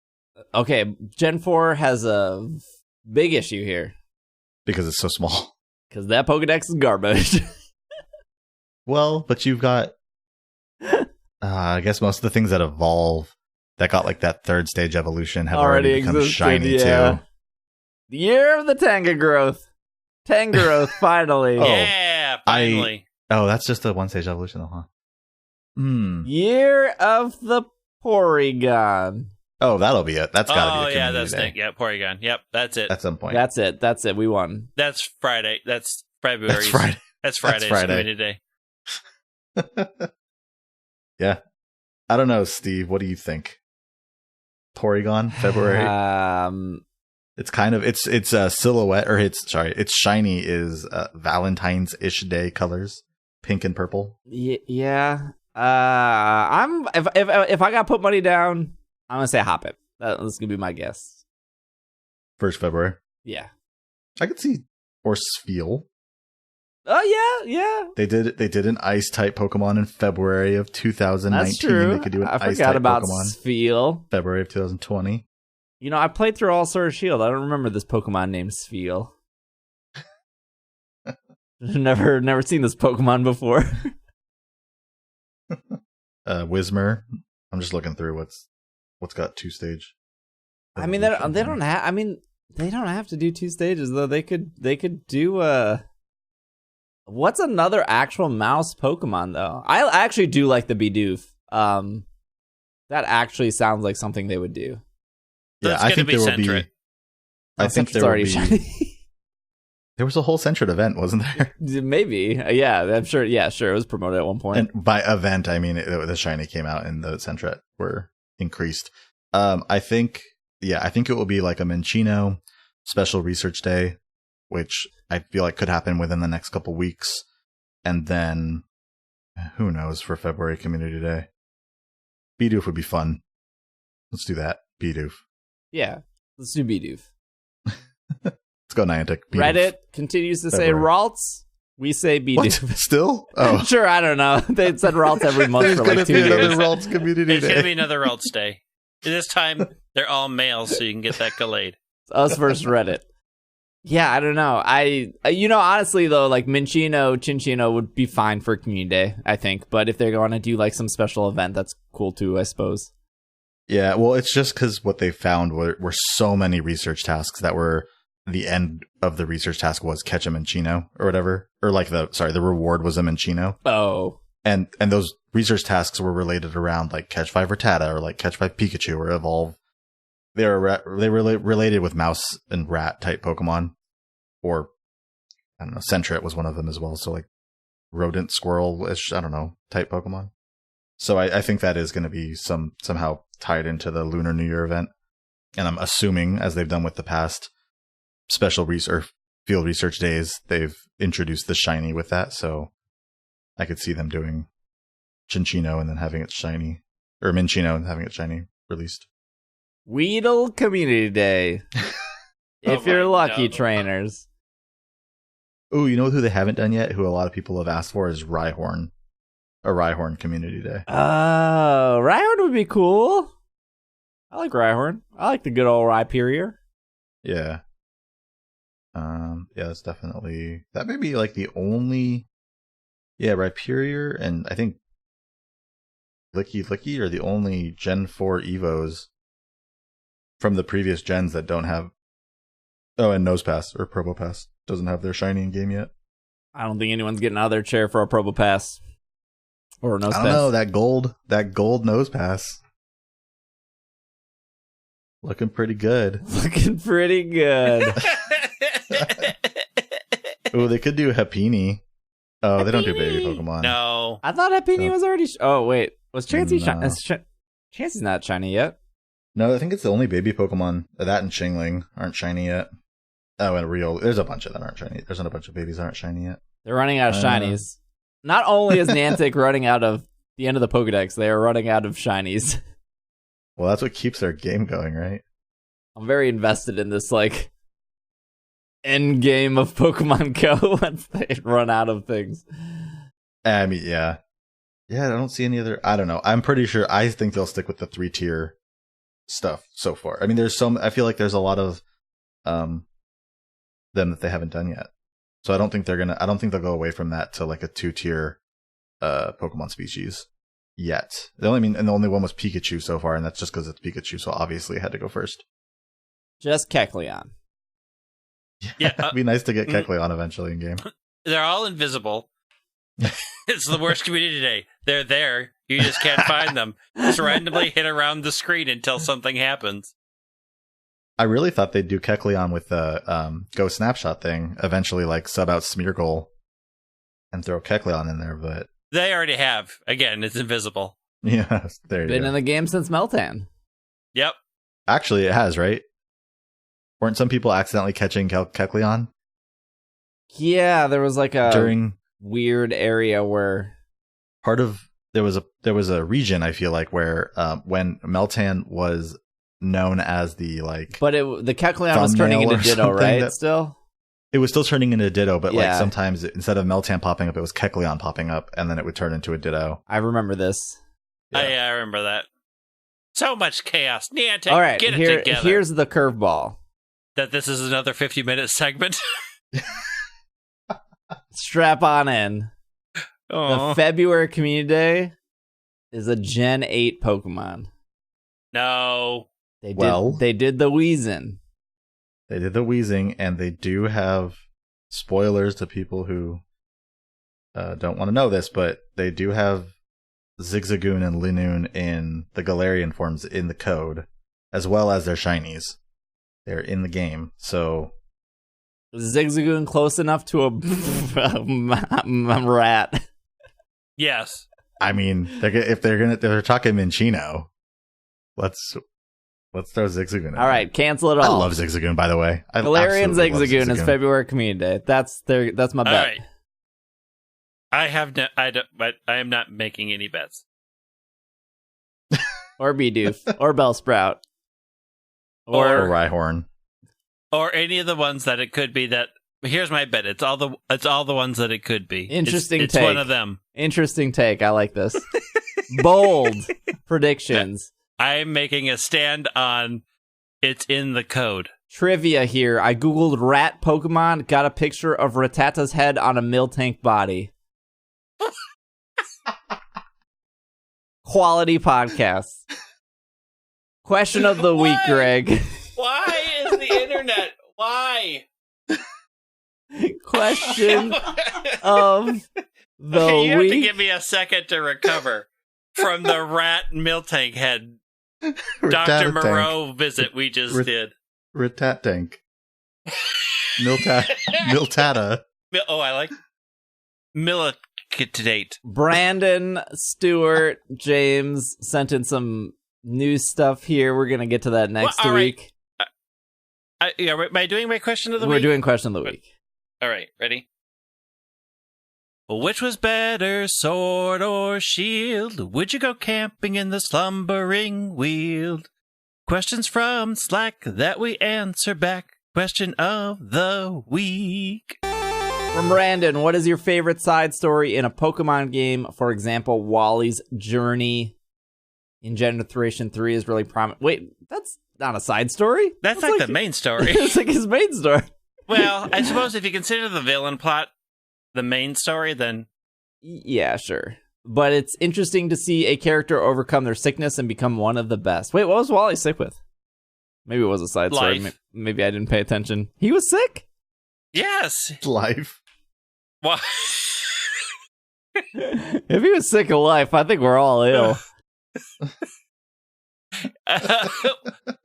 Okay, Gen 4 has a big issue here. Because it's so small. Because that Pokedex is garbage. Well, but you've got... I guess most of the things that evolve, that got like that 3rd stage evolution, have already become shiny too. The year of the Tangrowth. Tangrowth, finally. Yeah, finally. That's just a 1-stage evolution, though, huh? Year of the Porygon. Oh, that'll be it. That's gotta be. Oh, yeah, that's it. Yeah, Porygon. Yep, that's it. At some point. That's it. We won. That's Friday. That's February. That's Friday. That's Friday's community day. Yeah. I don't know, Steve. What do you think? Porygon, February. It's kind of it's a silhouette, or it's shiny is Valentine's-ish day colors, pink and purple. Yeah. I'm if I got to put money down, I'm gonna say Hoppip. That's gonna be my guess. 1st February. Yeah. I could see or Spheal. Oh yeah. They did an ice type Pokemon in February of 2019. That's true. They could do an I ice forgot type about Pokemon. Spheal. February of 2020. You know, I played through all Sword and Shield. I don't remember this Pokemon named Spheal. Never seen this Pokemon before. Whismur. I'm just looking through what's got 2-stage. I mean, they don't have to do 2 stages though. They could do what's another actual mouse Pokemon though? I actually do like the Bidoof. That actually sounds like something they would do. Yeah, I think there will be. I think there will be. Shiny. There was a whole Centred event, wasn't there? Maybe. Yeah, I'm sure. Yeah, sure. It was promoted at one point. And by event, I mean the shiny came out and the Centret were increased. I think it will be like a Minccino special research day, which I feel like could happen within the next couple weeks. And then, who knows, for February Community Day. Bidoof would be fun. Let's do that. Bidoof. Yeah, let's do Bidoof. Let's go Niantic. Bidoof. Reddit continues to February. say Ralts We say be What? Still? Oh. Sure, I don't know. They said Ralts every month There's for going like to 2 be another years. Ralts community There's going to day. be another Ralts Day. This time, they're all males, so you can get that Gallade. Us versus Reddit. Yeah, I don't know. Honestly though, like Minccino, Cinccino would be fine for Community Day, I think. But if they're going to do like some special event, that's cool too, I suppose. Yeah, well, it's just because what they found were so many research tasks that were the end of the research task was catch a Minccino or whatever, or like the reward was a Minccino. Oh, and those research tasks were related around like catch 5 Rattata or like catch 5 Pikachu or evolve. They were related with mouse and rat type Pokemon, or I don't know, Sentret was one of them as well. So like rodent, squirrel-ish, I don't know, type Pokemon. So I think that is going to be somehow tied into the Lunar New Year event. And I'm assuming, as they've done with the past special research field research days, they've introduced the shiny with that. So I could see them doing Cinccino and then having it shiny, or Minccino and having it shiny released. Weedle Community Day. If you're lucky, trainers. Oh, you know who they haven't done yet, who a lot of people have asked for, is Rhyhorn. A Rhyhorn Community Day. Oh, Rhyhorn would be cool. I like Rhyhorn. I like the good old Rhyperior. Yeah. Yeah, that's definitely... That may be like the only... Yeah, Rhyperior and I think Licky are the only Gen 4 Evos from the previous gens that don't have... Oh, and Nosepass or Probopass doesn't have their shiny in game yet. I don't think anyone's getting out of their chair for a Probopass. Or a Nosepass. I don't know, that gold Nosepass. Looking pretty good. Looking pretty good. Oh, they could do Happiny. Oh, they don't do baby Pokemon. No. I thought Happiny was already... Oh, wait. Was Chansey No. shiny? Chansey's not shiny yet. No, I think it's the only baby Pokemon. That and Shingling aren't shiny yet. Oh, and Rio. There's a bunch of that aren't shiny. There's not a bunch of babies that aren't shiny yet. They're running out of shinies. Not only is Niantic running out of the end of the Pokedex, they are running out of shinies. Well, that's what keeps their game going, right? I'm very invested in this, like, end game of Pokemon Go once they run out of things. I mean, yeah. Yeah, I don't see any other... I don't know. I'm pretty sure... I think they'll stick with the 3-tier stuff so far. I mean, there's some... I feel like there's a lot of them that they haven't done yet. So I don't think they're gonna... I don't think they'll go away from that to like a 2-tier Pokemon species yet. The only one was Pikachu so far, and that's just because it's Pikachu, so obviously it had to go first. Just Kecleon. Yeah, It'd be nice to get Kecleon eventually in game. They're all invisible. It's the worst community day. They're there. You just can't find them. Just randomly hit around the screen until something happens. I really thought they'd do Kecleon with the Go Snapshot thing. Eventually, like, sub out Smeargle and throw Kecleon in there, but... They already have. Again, it's invisible. Yeah, there you go. Been in the game since Meltan. Yep. Actually, it has, right? Weren't some people accidentally catching Kecleon? Yeah, there was like a During weird area where... part of... There was a region, I feel like, where when Meltan was known as the, like... But the Kecleon was turning into Ditto, right? Still? It was still turning into Ditto, but Yeah. like sometimes instead of Meltan popping up, it was Kecleon popping up, and then it would turn into a Ditto. I remember this. Yeah. I remember that. So much chaos. Niantic, All right, get it together. here's the curveball. That this is another 50-minute segment. Strap on in. Oh. The February Community Day is a Gen 8 Pokemon. No. They did the Weezing. They did the Weezing, and they do have spoilers to people who don't want to know this, but they do have Zigzagoon and Linoon in the Galarian forms in the code, as well as their shinies. They're in the game, so... Is Zigzagoon close enough to a rat? Yes. I mean, if they're talking Minccino, let's throw Zigzagoon in. All right, cancel it all. I love Zigzagoon, by the way. Galarian Zigzagoon is February Community Day. That's my bet. All right. I am not making any bets. Or Bidoof. Or Bellsprout. Or Rhyhorn. Or any of the ones that it could be that Here's my bet. It's all the ones that it could be. Interesting it's take. It's one of them. Interesting take. I like this. Bold predictions. I'm making a stand on it's in the code. Trivia here. I googled rat Pokemon, got a picture of Rattata's head on a Miltank body. Quality podcast. Question of the week, Greg. Why is the internet? Why? Question of the okay, you week. have to give me a second to recover from the rat Miltank head Dr. Moreau visit we just did. Ratat tank. Miltata. Oh, I like Militate. Brandon Stewart James sent in some news stuff here. We're going to get to that next week. Am I doing my question of the week? We're doing question of the week. All right, ready? Which was better, sword or shield? Would you go camping in the slumbering weald? Questions from Slack that we answer back. Question of the week. From Brandon, what is your favorite side story in a Pokemon game? For example, Wally's journey in Generation 3 is really prominent. Wait, that's not a side story? That's like the main story. It's like his main story. Well, I suppose if you consider the villain plot the main story, then... Yeah, sure. But it's interesting to see a character overcome their sickness and become one of the best. Wait, what was Wally sick with? Maybe it was a side story. Maybe I didn't pay attention. He was sick? Yes. Life. What? If he was sick of life, I think we're all ill.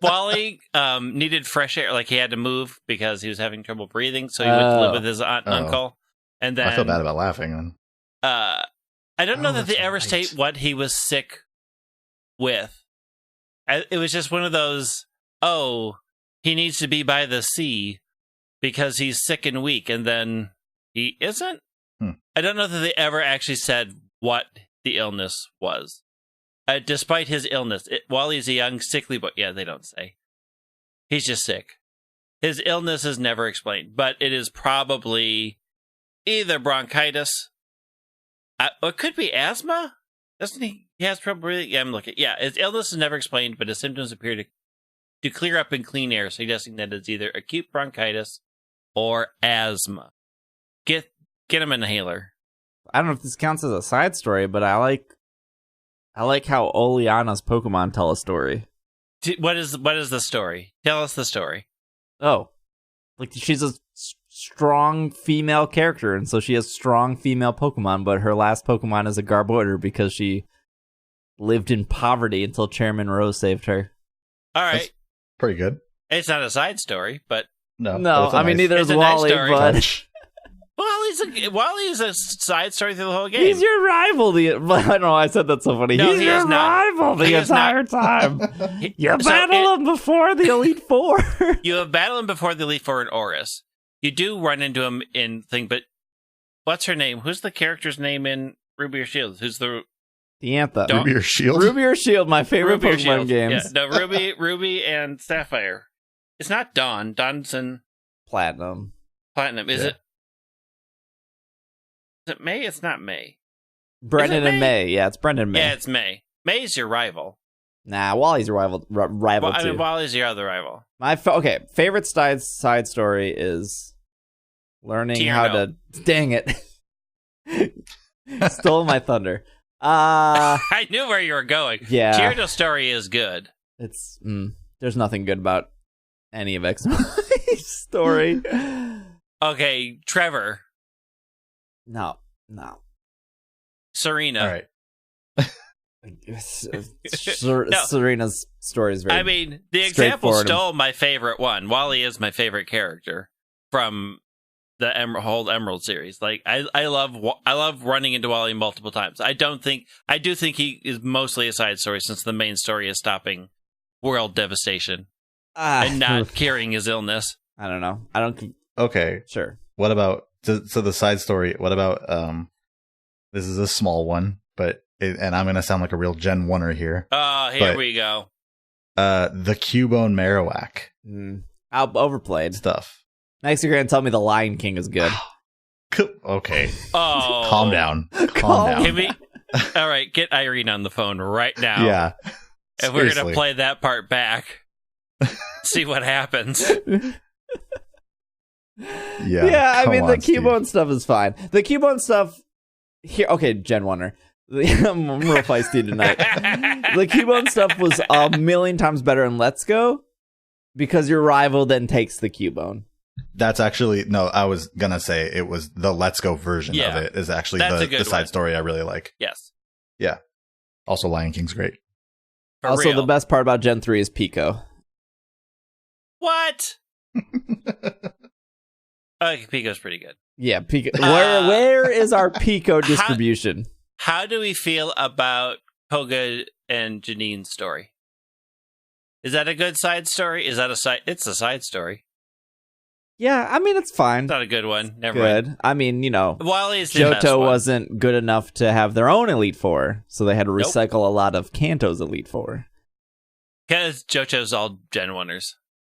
Wally needed fresh air. Like, he had to move because he was having trouble breathing, so he went to live with his aunt and uncle. And then I feel bad about laughing. I don't know that they ever state what he was sick with. It was just one of those, he needs to be by the sea because he's sick and weak, and then he isn't. I don't know that they ever actually said what the illness was. Despite his illness, while he's a young, sickly boy, they don't say. He's just sick. His illness is never explained, but it is probably either bronchitis. It could be asthma. Doesn't he? He has trouble breathing. Yeah, I'm looking. Yeah, his illness is never explained, but his symptoms appear to clear up in clean air, suggesting that it's either acute bronchitis or asthma. Get him an inhaler. I don't know if this counts as a side story, but I like how Oleana's Pokemon tell a story. What is the story? Tell us the story. Oh, like she's a strong female character, and so she has strong female Pokemon, but her last Pokemon is a Garbodor because she lived in poverty until Chairman Rose saved her. All right. That's pretty good. It's not a side story, but... No, I mean, neither is Wally, nice but... Wally's a side story through the whole game. He's your rival. I don't know why I said that so funny. No, he's your rival the entire time. You battle him before the Elite Four. You have battled him before the Elite Four in Oris. You do run into him in thing, but what's her name? Who's the character's name in Ruby or Shield? Who's the Diantha? Ruby or Shield? Ruby or Shield, my favorite Ruby Pokemon games. Yeah, no, Ruby and Sapphire. It's not Dawn. Dawn's in Platinum. Is it? Is it May? It's not May. Brendan and May. Yeah, it's Brendan and May. Yeah, it's May. May's your rival. Nah, Wally's your rival too. I mean, Wally's your other rival. Favorite side story is learning how to... Dang it. Stole my thunder. I knew where you were going. Yeah. Gyarados story is good. It's there's nothing good about any of X-My's story. Okay, Trevor. No. Serena. All right. Serena's story is very... I mean, the example stole my favorite one. Wally is my favorite character from the whole Emerald series. Like, I love running into Wally multiple times. I do think he is mostly a side story, since the main story is stopping world devastation and not curing his illness. I don't know. Okay. Sure. What about... So the side story, what about... this is a small one, but... and I'm going to sound like a real Gen 1er here. Here we go. The Cubone Marowak. Overplayed. Stuff. Next you're going to tell me The Lion King is good. Okay. Oh. Calm down. Calm down. Can we... All right, get Irene on the phone right now. Yeah. And we're going to play that part back. See what happens. Yeah, I mean, the Cubone stuff is fine. The Cubone stuff... Here, okay, Gen 1er. I'm real feisty tonight. The Cubone stuff was a million times better in Let's Go because your rival then takes the Cubone. That's actually... No, I was going to say it was the Let's Go version of it is actually the side story I really like. Yes. Yeah. Also, Lion King's great. Also, the best part about Gen 3 is Pico. What? Pico's pretty good. Yeah, Pico. Where is our Pico distribution? How do we feel about Koga and Janine's story? Is that a good side story? Is that a side? It's a side story. Yeah, I mean, it's fine. It's not a good one. Never good. mind. I mean, Wally's the best Johto one. wasn't good enough to have their own Elite Four, so they had to recycle a lot of Kanto's Elite Four. Because Johto's all Gen 1ers.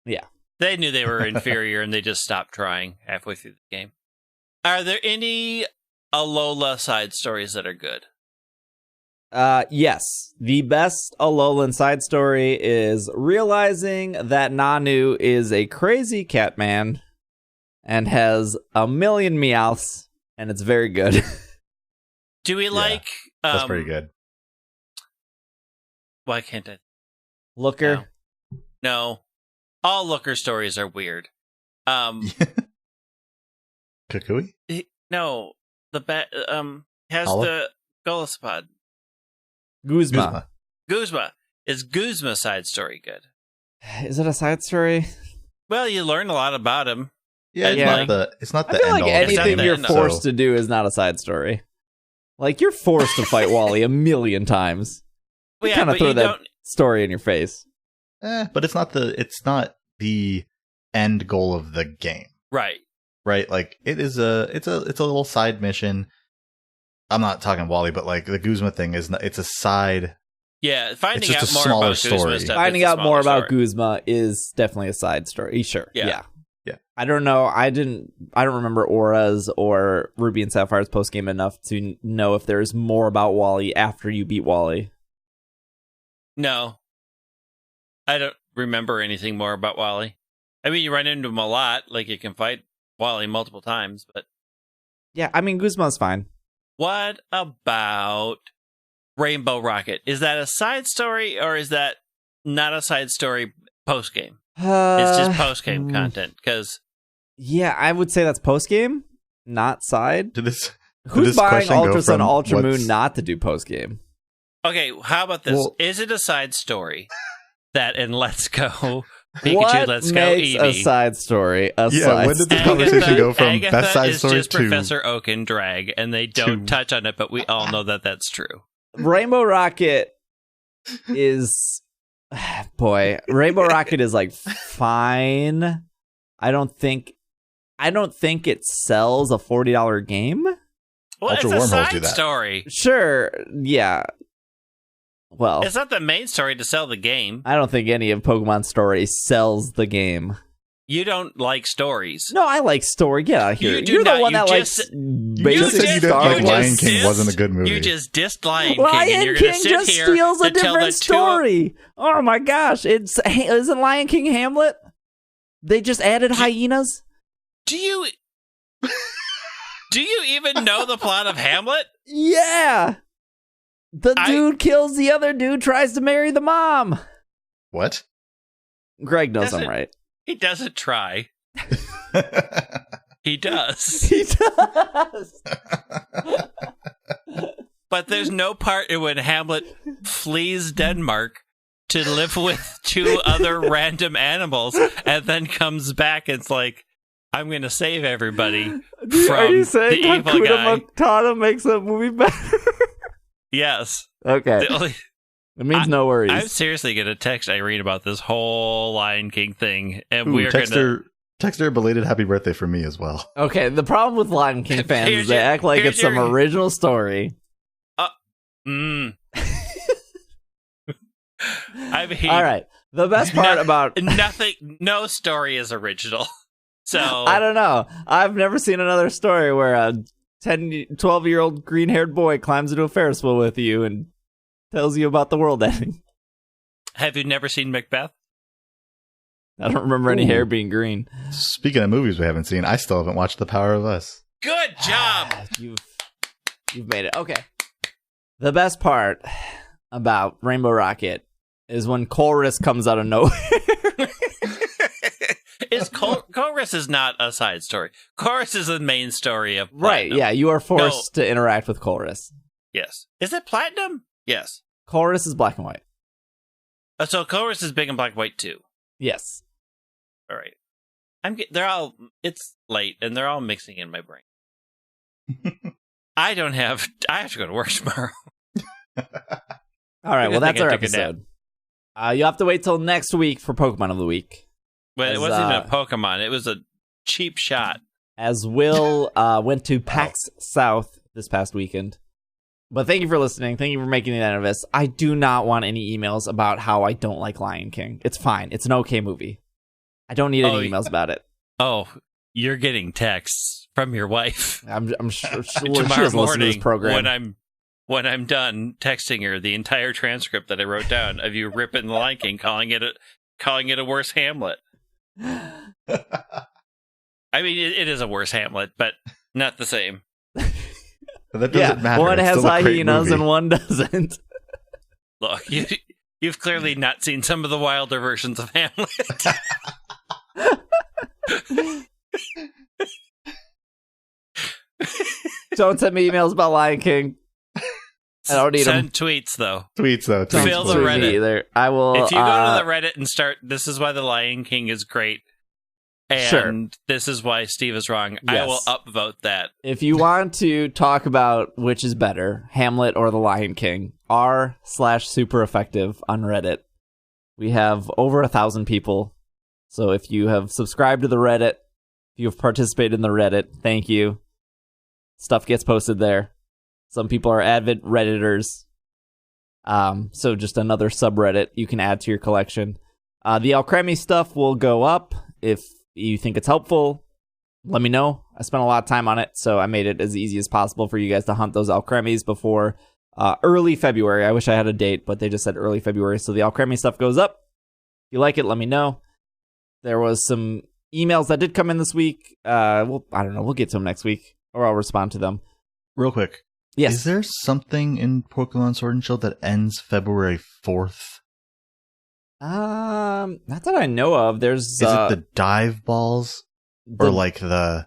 Yeah. They knew they were inferior, and they just stopped trying halfway through the game. Are there any Alola side stories that are good? Yes. The best Alolan side story is realizing that Nanu is a crazy cat man and has a million Meowths, and it's very good. Do we like... That's pretty good. Why can't I? Looker? No. All Looker stories are weird. Kukui? No. Has Olive? the Golisopod. Guzma. Guzma. Is Guzma side story good? Is it a side story? Well, you learn a lot about him. Yeah, it's not the I feel end like all anything you're end forced to do is not a side story. Like, you're forced to fight Wally a million times. Well, You kind of throw that story in your face. But it's not the end goal of the game. Right. Right? Like, it's a little side mission. I'm not talking Wally, but like the Guzma thing it's a side. Yeah, finding it's out just a more smaller about story. Guzma stuff. Finding out more about Guzma is definitely a side story. Sure. Yeah. I don't know. I don't remember Aura's or Ruby and Sapphire's postgame enough to know if there's more about Wally after you beat Wally. No. I don't remember anything more about Wally. I mean, you run into him a lot. Like, you can fight Wally multiple times, but... Yeah, I mean, Guzma's fine. What about Rainbow Rocket? Is that a side story, or is that not a side story post-game? It's just post-game content, because... Yeah, I would say that's post-game, not side. Who's this buying Ultra Sun, from Ultra Moon not to do post-game? Okay, how about this? Well, is it a side story that in Let's Go, Pikachu What Let's Go makes Eevee... a side story a Yeah, side when did the story? conversation go from Agatha best side is story just to Professor Oak and drag, and they don't to- touch on it, but we all know that that's true. Rainbow Rocket is... Boy, Rainbow Rocket is like fine. I don't think it sells a $40 game. Well, Ultra it's a Wormholes do side that. story. Sure, yeah. Well, It's not the main story to sell the game. I don't think any of Pokemon Story sells the game. You don't like stories. No, I like story. Get out of here. You do You're not. the one You that just- likes You just basic said you didn't Star like Wars. Lion King wasn't a good movie. You just dissed Lion King, and Lion you're going to King sit just here steals a to tell the different two... story. Oh my gosh! Isn't Lion King Hamlet? They just added hyenas. Do you even know the plot of Hamlet? Yeah. The dude kills the other dude, tries to marry the mom. What? Greg knows I'm Doesn't- right. He doesn't try. He does. He does. But there's no part in when Hamlet flees Denmark to live with two other random animals and then comes back and it's like, I'm going to save everybody from Are you the saying evil guy. Hakuna Matata makes that movie better? Yes. Okay. The only- It means no worries. I'm seriously going to text Irene about this whole Lion King thing, and we're going to... Text her a belated happy birthday from me as well. Okay, the problem with Lion King fans is they act like it's some original story. I mean, All right. The best part about... nothing, no story is original. So I don't know. I've never seen another story where a 12-year-old green-haired boy climbs into a Ferris wheel with you and tells you about the world ending. Have you never seen Macbeth? I don't remember any hair being green. Speaking of movies we haven't seen, I still haven't watched The Power of Us. Good job. You've made it. Okay. The best part about Rainbow Rocket is when Chorus comes out of nowhere. Chorus is not a side story. Chorus is the main story of Platinum. Right, yeah, you are forced to interact with Chorus. Yes. Is it Platinum? Yes. Chorus is black and white. So Chorus is big and black and white too. Yes. All right. It's late and they're all mixing in my brain. I have to go to work tomorrow. All right, well, that's our episode. You'll have to wait till next week for Pokemon of the Week. But it wasn't even a Pokemon. It was a cheap shot. As Will went to PAX South this past weekend. But thank you for listening. Thank you for making it out of this. I do not want any emails about how I don't like Lion King. It's fine. It's an okay movie. I don't need any emails about it. Oh, you're getting texts from your wife. I'm sure tomorrow morning this program. When I'm done texting her the entire transcript that I wrote down of you ripping the Lion King, calling it a worse Hamlet. I mean, it is a worse Hamlet, but not the same. That doesn't matter. One has hyenas and one doesn't. Look, you've clearly not seen some of the wilder versions of Hamlet. Don't send me emails about Lion King. I don't need Send them. tweets though. Fill the Reddit. Either. I will. If you go to the Reddit and start, this is why the Lion King is great, and this is why Steve is wrong. Yes. I will upvote that. If you want to talk about which is better, Hamlet or the Lion King, r/super effective on Reddit. We have over 1,000 people. So if you have subscribed to the Reddit, if you have participated in the Reddit, thank you. Stuff gets posted there. Some people are avid Redditors. So just another subreddit you can add to your collection. The Alcremie stuff will go up. If you think it's helpful, let me know. I spent a lot of time on it, so I made it as easy as possible for you guys to hunt those Alcremies before early February. I wish I had a date, but they just said early February. So the Alcremie stuff goes up. If you like it, let me know. There was some emails that did come in this week. I don't know. We'll get to them next week, or I'll respond to them. Real quick. Yes. Is there something in Pokemon Sword and Shield that ends February 4th? Not that I know of. Is it the dive balls? Or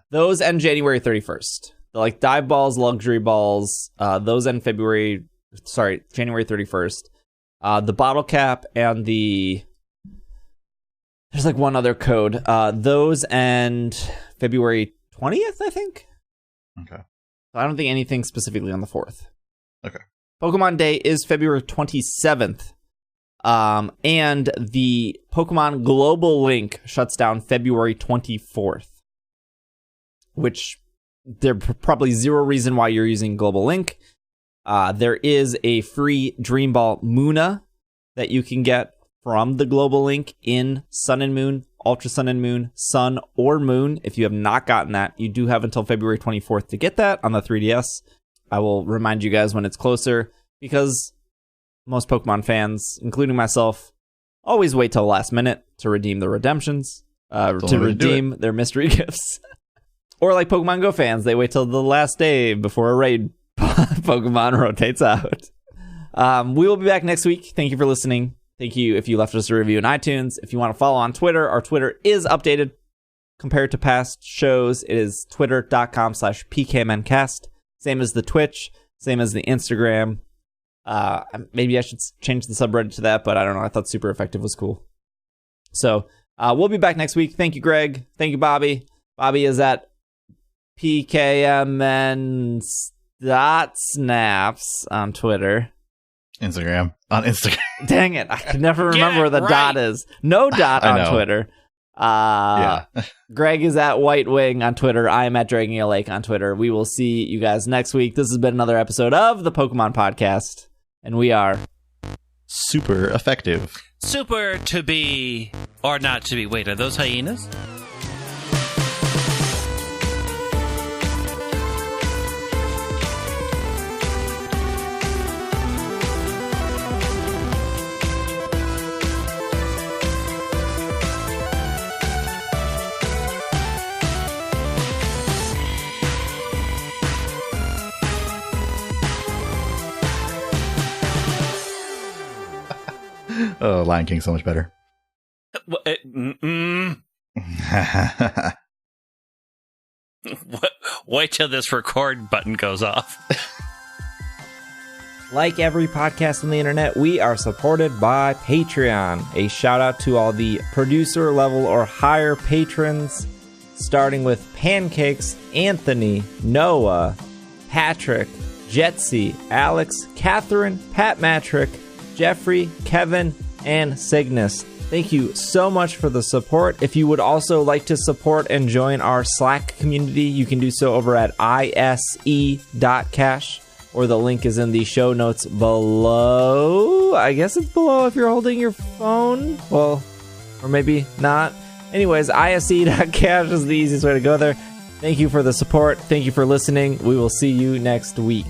those end January 31st. The dive balls, luxury balls, those end January 31st. The bottle cap and there's one other code. Those end February 20th, I think. Okay. I don't think anything specifically on the 4th. Okay. Pokemon Day is February 27th. And the Pokemon Global Link shuts down February 24th. Which there's probably zero reason why you're using Global Link. There is a free Dream Ball Muna that you can get from the Global Link in Sun and Moon, Ultra Sun and Moon, Sun or Moon. If you have not gotten that, you do have until February 24th to get that on the 3DS. I will remind you guys when it's closer, because most Pokemon fans, including myself, always wait till the last minute to redeem the redemptions, to redeem their mystery gifts. Or like Pokemon Go fans, they wait till the last day before a raid Pokemon rotates out. We will be back next week. Thank you for listening. Thank you if you left us a review in iTunes. If you want to follow on Twitter, our Twitter is updated compared to past shows. It is twitter.com/PKMNcast. Same as the Twitch, same as the Instagram. Maybe I should change the subreddit to that, but I don't know. I thought Super Effective was cool. So we'll be back next week. Thank you, Greg. Thank you, Bobby. Bobby is at PKMN.snaps on Twitter. On Instagram. Dang it. I can never remember where the dot is. No dot on Twitter. Greg is at White Wing on Twitter. I am at Dragging a Lake on Twitter. We will see you guys next week. This has been another episode of the Pokemon Podcast, and we are super effective. Super to be or not to be. Wait, are those hyenas? Oh, Lion King's so much better. Wait till this record button goes off. Like every podcast on the internet, we are supported by Patreon. A shout out to all the producer level or higher patrons, starting with Pancakes, Anthony, Noah, Patrick, Jetsy, Alex, Catherine, Pat Matrick, Jeffrey, Kevin, and Cygnus. Thank you so much for the support. If you would also like to support and join our Slack community, you can do so over at ise.cash, or the link is in the show notes below. I guess it's below if you're holding your phone. Well, or maybe not. Anyways, ise.cash is the easiest way to go there. Thank you for the support. Thank you for listening. We will see you next week.